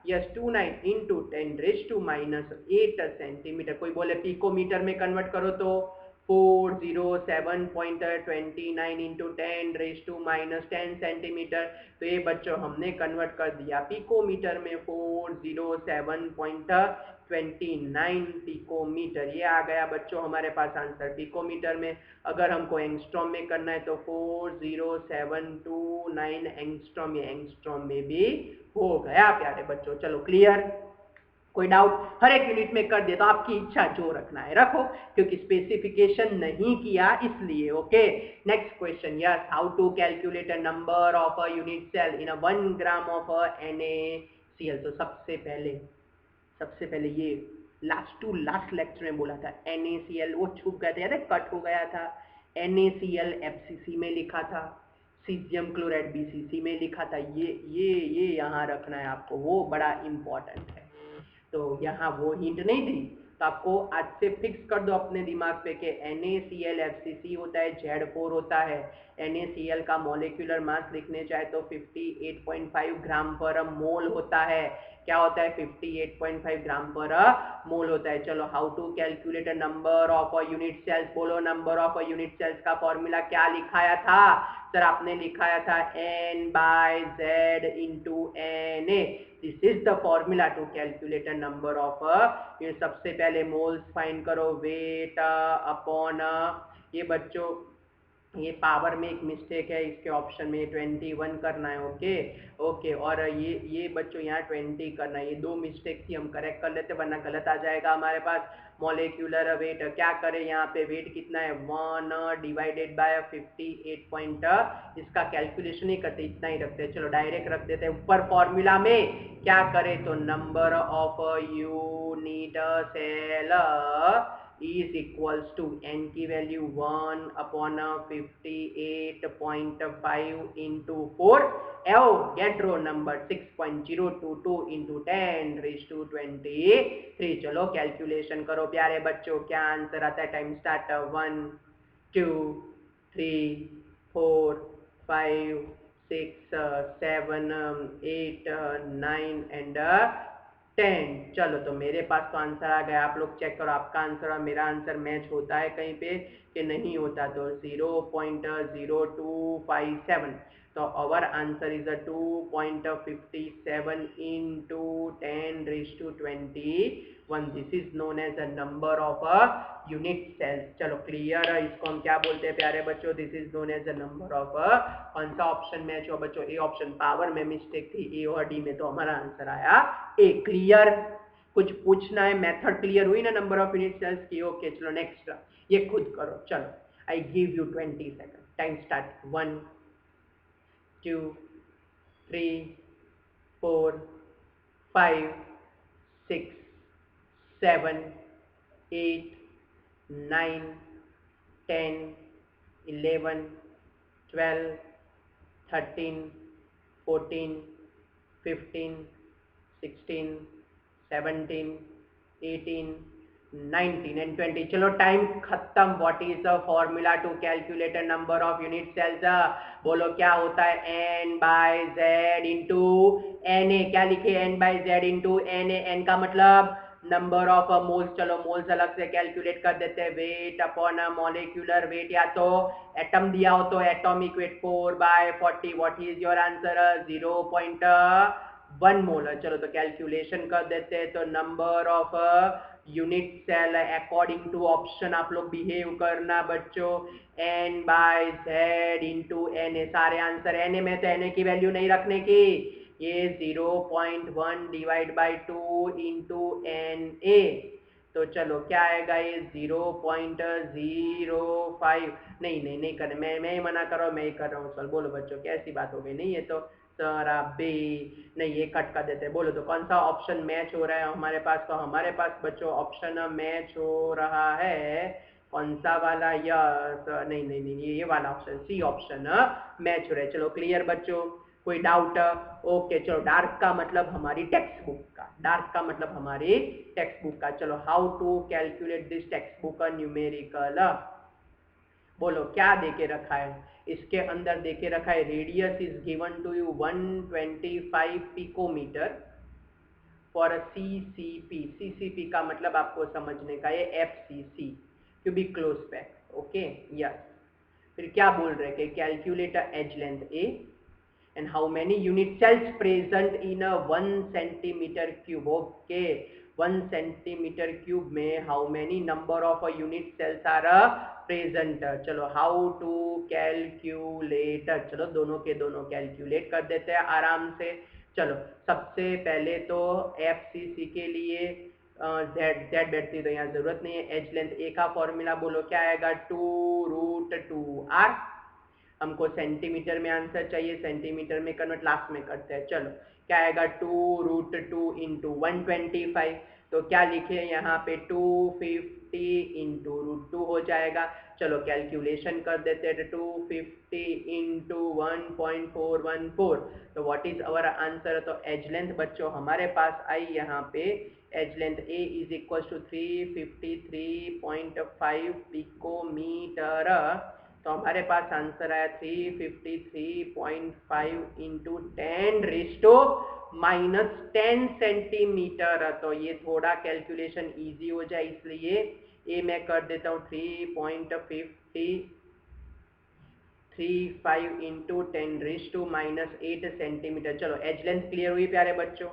यस 29 इंटू 10⁻⁻8 सेंटीमीटर। कोई बोले पिकोमीटर में कन्वर्ट करो तो 407.29 इंटू 10⁻⁻10 सेंटीमीटर। तो ये बच्चों हमने कन्वर्ट कर दिया पिकोमीटर में, 407.29 पिकोमीटर, ये आ गया बच्चों हमारे पास आंसर पिकोमीटर में। अगर हमको एंगस्ट्रॉम में करना है तो 40729 एंगस्ट्रॉम, ये एंगस्ट्रॉम में भी हो गया प्यारे बच्चों। चलो क्लियर, कोई डाउट, हर एक यूनिट में कर दे तो आपकी इच्छा जो रखना है रखो, क्योंकि स्पेसिफिकेशन नहीं किया इसलिए, okay. Next question, yes how to calculate a number of a unit cell in a 1 gram of NaCl। तो सबसे पहले ये लास्ट लेक्चर में बोला था NaCl, वो छुप गया था याद है, कट हो गया था। NaCl FCC में लिखा था, सीजियम क्लोराइड BCC में लिखा था, ये यहाँ रखना है आपको, वो बड़ा इंपॉर्टेंट है। तो यहाँ वो हिंट नहीं दी तो आपको आज से फिक्स कर दो अपने दिमाग पे कि NaCl FCC होता है, Z4 होता है। NaCl का मॉलिक्यूलर मास लिखने चाहे तो 58.5 ग्राम पर मोल होता है। क्या होता है 58.5 ग्राम पर मोल होता है। चलो how to calculate a number of a unit cells, बोलो number of a unit cells का फॉर्मूला क्या लिखाया था सर, आपने लिखाया था N/Z into Na, this is the formula to calculate a number of, ये सबसे पहले मोल्स फाइंड करो, वेट अपॉन, ये बच्चों ये पावर में एक मिस्टेक है, इसके ऑप्शन में 21 करना है, ओके और ये बच्चों यहाँ 20 करना है, ये दो मिस्टेक थी, हम करेक्ट कर लेते वरना गलत आ जाएगा हमारे पास। मॉलिक्यूलर वेट क्या करें यहाँ पे, वेट कितना है 1 डिवाइडेड बाय 58 पॉइंट, इसका कैलकुलेशन ही करते इतना ही रखते हैं, चलो डायरेक्ट रख देते हैं। ऊपर फॉर्मूला में क्या करें तो number of unit cell is equals to n की वैल्यू 1/58.5 इंटू 4, गेट रो नंबर 6.022 इंटू 10⁻23। चलो कैलकुलेशन करो प्यारे बच्चों, क्या आंसर आता है, टाइम स्टार्ट, 1 2 3 4 5 6 7 8 9 एंड 10। चलो तो मेरे पास तो आंसर आ गया, आप लोग चेक करो आपका आंसर और मेरा आंसर मैच होता है कहीं पे कि नहीं होता। तो 0.0257, तो our answer is 2.57 into 10⁻21। This is known as a number of a unit cells. चलो क्लियर है, इसको हम क्या बोलते हैं प्यारे बच्चों, this is known as a number of a, कौन सा ऑप्शन मैच हुआ बच्चों, ए ऑप्शन। पावर में मिस्टेक थी, ए और डी में, तो हमारा आंसर आया ए। क्लियर, कुछ पूछना है, मेथड क्लियर हुई ना नंबर ऑफ यूनिट सेल्स की। ओके चलो नेक्स्ट, ये खुद करो। चलो I give you 20 second, time start. 1 2 3 4 5 6 7 8 9 10 11 12 13 14 15 16 17 18 19 and 20। चलो टाइम खत्म। What is the formula to calculate a number of unit cells? बोलो क्या होता है, N by Z into N A. क्या लिखे, N by Z into N A. N का मतलब नंबर ऑफ मोल्स। चलो मोल्स अलग से कैलकुलेट कर देते हैं। वेट अपॉन मॉलिक्यूलर वेट, या तो एटम दिया हो तो atomic weight 4/40। What is your answer? 0.1 molar. चलो तो कैलकुलेशन कर देते हैं। तो number of unit cell according to option आप लोग बिहेव करना बच्चों। N by Z into N A, सारे आंसर एन ए में, तो एन ए की वैल्यू नहीं रखने की। ये 0.1 divide by 2 into N A. तो चलो क्या आएगा ये 0.05। नहीं नहीं नहीं कर, मैं ही मना कर रहा हूँ, मैं ही कर रहा हूँ सर। बोलो बच्चों कैसी बात हो गई, नहीं ये तो सारा बे, नहीं ये कट कर देते हैं। बोलो तो कौन सा ऑप्शन मैच हो रहा है हमारे पास? तो हमारे पास बच्चों ऑप्शन मैच हो रहा है कौन सा वाला, यस, नहीं नहीं नहीं ये वाला ऑप्शन, सी ऑप्शन मैच हो रहा है। चलो क्लियर बच्चों, कोई डाउट? ओके चलो, डार्क का मतलब हमारी टेक्स्ट बुक का, डार्क का मतलब हमारी टेक्स्ट बुक का। चलो how to calculate this text book numerical? बोलो क्या देके रखा है इसके अंदर? देके रखा है radius is given to you 125 picometre for CCP. CCP का मतलब आपको समझने का, ये FCC, cubic close pack. Okay yes. फिर क्या बोल रहे हैं कि calculate edge length A and how many unit cells present in a 1 centimeter cube? Okay, 1 centimeter cube में how many number of unit cells are present? चलो how to calculate, चलो दोनों के दोनों कैलकुलेट कर देते हैं आराम से। चलो सबसे पहले तो एफ सी सी के लिए जेड जेड बैठती तो यहाँ जरूरत नहीं है। एज लेंथ ए का फॉर्मूला बोलो क्या आएगा, 2√2r। हमको सेंटीमीटर में आंसर चाहिए, सेंटीमीटर में कन्वर्ट लास्ट में करते हैं। चलो क्या आएगा, 2√2 इंटू 125। तो क्या लिखे यहाँ पे 250 इंटू √2 हो जाएगा। चलो कैलकुलेशन कर देते हैं। 250 इंटू 1.414, तो व्हाट इज अवर आंसर? तो एज लेंथ बच्चों हमारे पास आई यहाँ पे, edge length A is equal to 353.5 picometre. तो हमारे पास आंसर आया 353.5 इंटू 10⁻⁻10 सेंटीमीटर। तो ये थोड़ा कैलकुलेशन इजी हो जाए इसलिए ये मैं कर देता हूँ 3.35 इंटू 10⁻8 सेंटीमीटर। चलो एज लेंथ क्लियर हुई प्यारे बच्चों?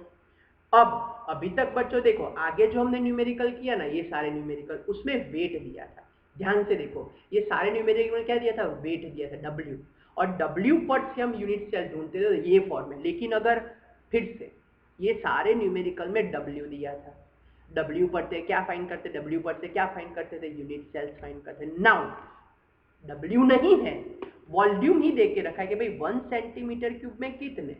अब अभी तक बच्चों देखो आगे जो हमने न्यूमेरिकल किया ना, ये सारे न्यूमेरिकल, उसमें वेट दिया था। ध्यान से देखो, ये सारे न्यूमेरिकल में क्या दिया था, वेट दिया था W। और W पर से हम यूनिट सेल ढूंढते थे, तो ये फॉर्म है। लेकिन अगर फिर से ये सारे न्यूमेरिकल में W दिया था, W पर से क्या फाइंड करते, W पर से क्या फाइंड करते थे, यूनिट सेल्स फाइंड करते। नाउ W नहीं है, वॉल्यूम ही दे के रखा है कि भाई 1 सेंटीमीटर क्यूब में कितने।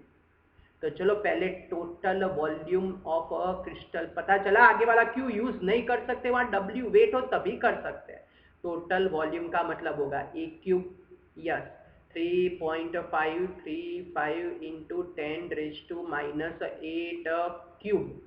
तो चलो पहले total volume of a crystal पता चला, आगे वाला क्यू यूज नहीं कर सकते, वहां डब्ल्यू वेट हो तभी कर सकते हैं। टोटल वॉल्यूम का मतलब होगा a cube, yes, 3.535 into 10⁻8 cube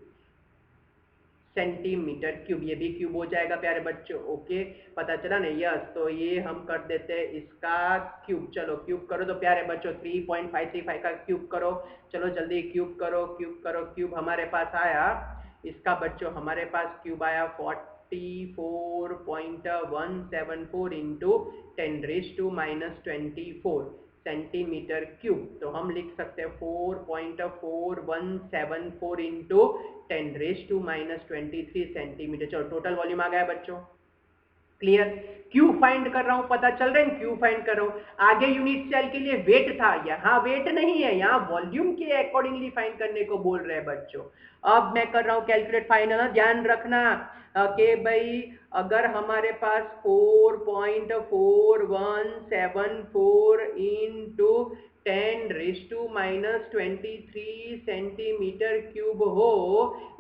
centimetre cube. ये भी क्यूब हो जाएगा प्यारे बच्चों। ओके पता चला ना, यस। तो ये हम कर देते हैं इसका क्यूब। चलो क्यूब करो तो प्यारे बच्चों 3.535 का क्यूब करो। चलो जल्दी क्यूब करो, क्यूब करो, क्यूब हमारे पास आया इसका बच्चों हमारे पास क्यूब आया 44.174 इंटू 10⁻⁻24 सेंटीमीटर क्यूब। तो हम लिख सकते हैं 4.4174 इंटू 10⁻⁻23 सेंटीमीटर। चलो टोटल वॉल्यूम आ गया बच्चों, क्लियर। क्यू फाइंड कर रहा हूं, पता चल रहा है क्यू फाइंड कर रहा हूं। आगे यूनिट सेल के लिए वेट था, यहां वेट नहीं है, यहां वॉल्यूम के अकॉर्डिंगली फाइंड करने को बोल रहे हैं बच्चों। अब मैं कर रहा हूं कैलकुलेट फाइनल, ध्यान रखना कि भाई अगर हमारे पास 4.4174 इंटू 10⁻⁻23 सेंटीमीटर क्यूब हो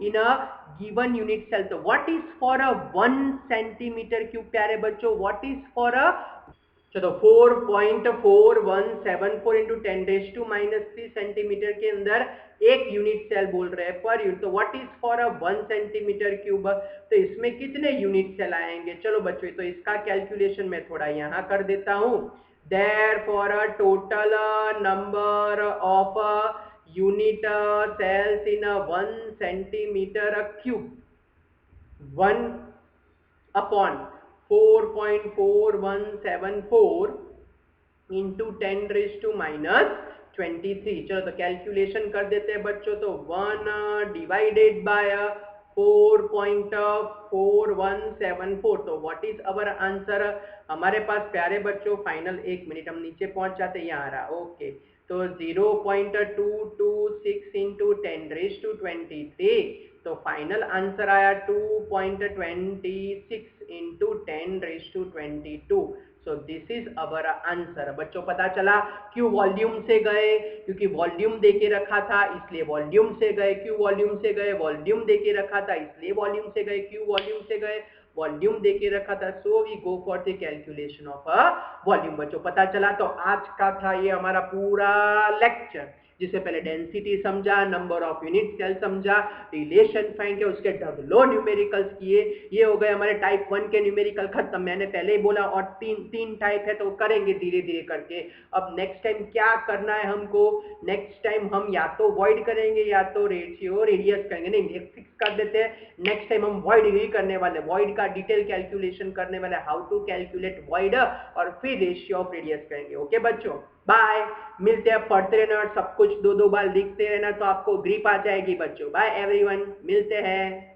इन अ गिवन यूनिट सेल, तो what is for a 1 centimetre cube प्यारे बच्चों, व्हाट इज फॉर अ, चलो 4.4174 इंटू 10⁻³ सेंटीमीटर के अंदर एक यूनिट सेल बोल रहे हैं पर यूनिट, तो what is for a 1 centimetre cube, तो इसमें कितने यूनिट सेल आएंगे। चलो बच्चों तो इसका कैलकुलेशन मैं थोड़ा यहां कर देता हूं। Therefore a total number of unit cells in a 1 centimeter cube 1 upon 4.4174 into 10⁻⁻23। चलो तो कैलकुलेशन कर देते हैं बच्चों, तो 1 डिवाइडेड बाय 4.4174, तो व्हाट इज अवर आंसर हमारे पास प्यारे बच्चों फाइनल। एक मिनट हम नीचे पहुंच जाते हैं, यहाँ आ रहा, ओके। तो 0.226 इंटू 10⁻23, तो फाइनल आंसर आया 2.26 into 10⁻22। So this is our answer. बच्चों पता चला क्यों वॉल्यूम से गए, क्योंकि वॉल्यूम देके रखा था इसलिए वॉल्यूम से गए, क्यों वॉल्यूम से गए, वॉल्यूम देके रखा था इसलिए वॉल्यूम से गए, क्यों वॉल्यूम से गए, वॉल्यूम देके रखा था, so we go for the calculation of a volume. बच्चों पता चला, तो आज का था ये हमारा पूरा लेक्चर, जिससे पहले डेंसिटी समझा, नंबर ऑफ यूनिट सेल समझा, रिलेशन फाइंड किया, उसके ढगलो न्यूमेरिकल्स किए। ये हो गए हमारे टाइप 1 के न्यूमेरिकल खत्म। मैंने पहले ही बोला, और तीन टाइप है तो करेंगे धीरे धीरे करके। अब नेक्स्ट टाइम क्या करना है हमको, नेक्स्ट टाइम हम या तो वॉइड करेंगे या तो रेशियो रेडियस करेंगे। नहीं, फिक्स कर देते हैं, नेक्स्ट टाइम हम वॉइड ही करने वाले, वॉइड का डिटेल कैलकुलेशन करने वाले, हाउ टू कैलकुलेट वॉइड, और फिर रेशियो ऑफ रेडियस करेंगे। ओके बच्चों, बाय, मिलते हैं, पढ़ते रहना, सब कुछ दो बार लिखते रहना तो आपको ग्रिप आ जाएगी बच्चों। बाय एवरीवन, मिलते हैं।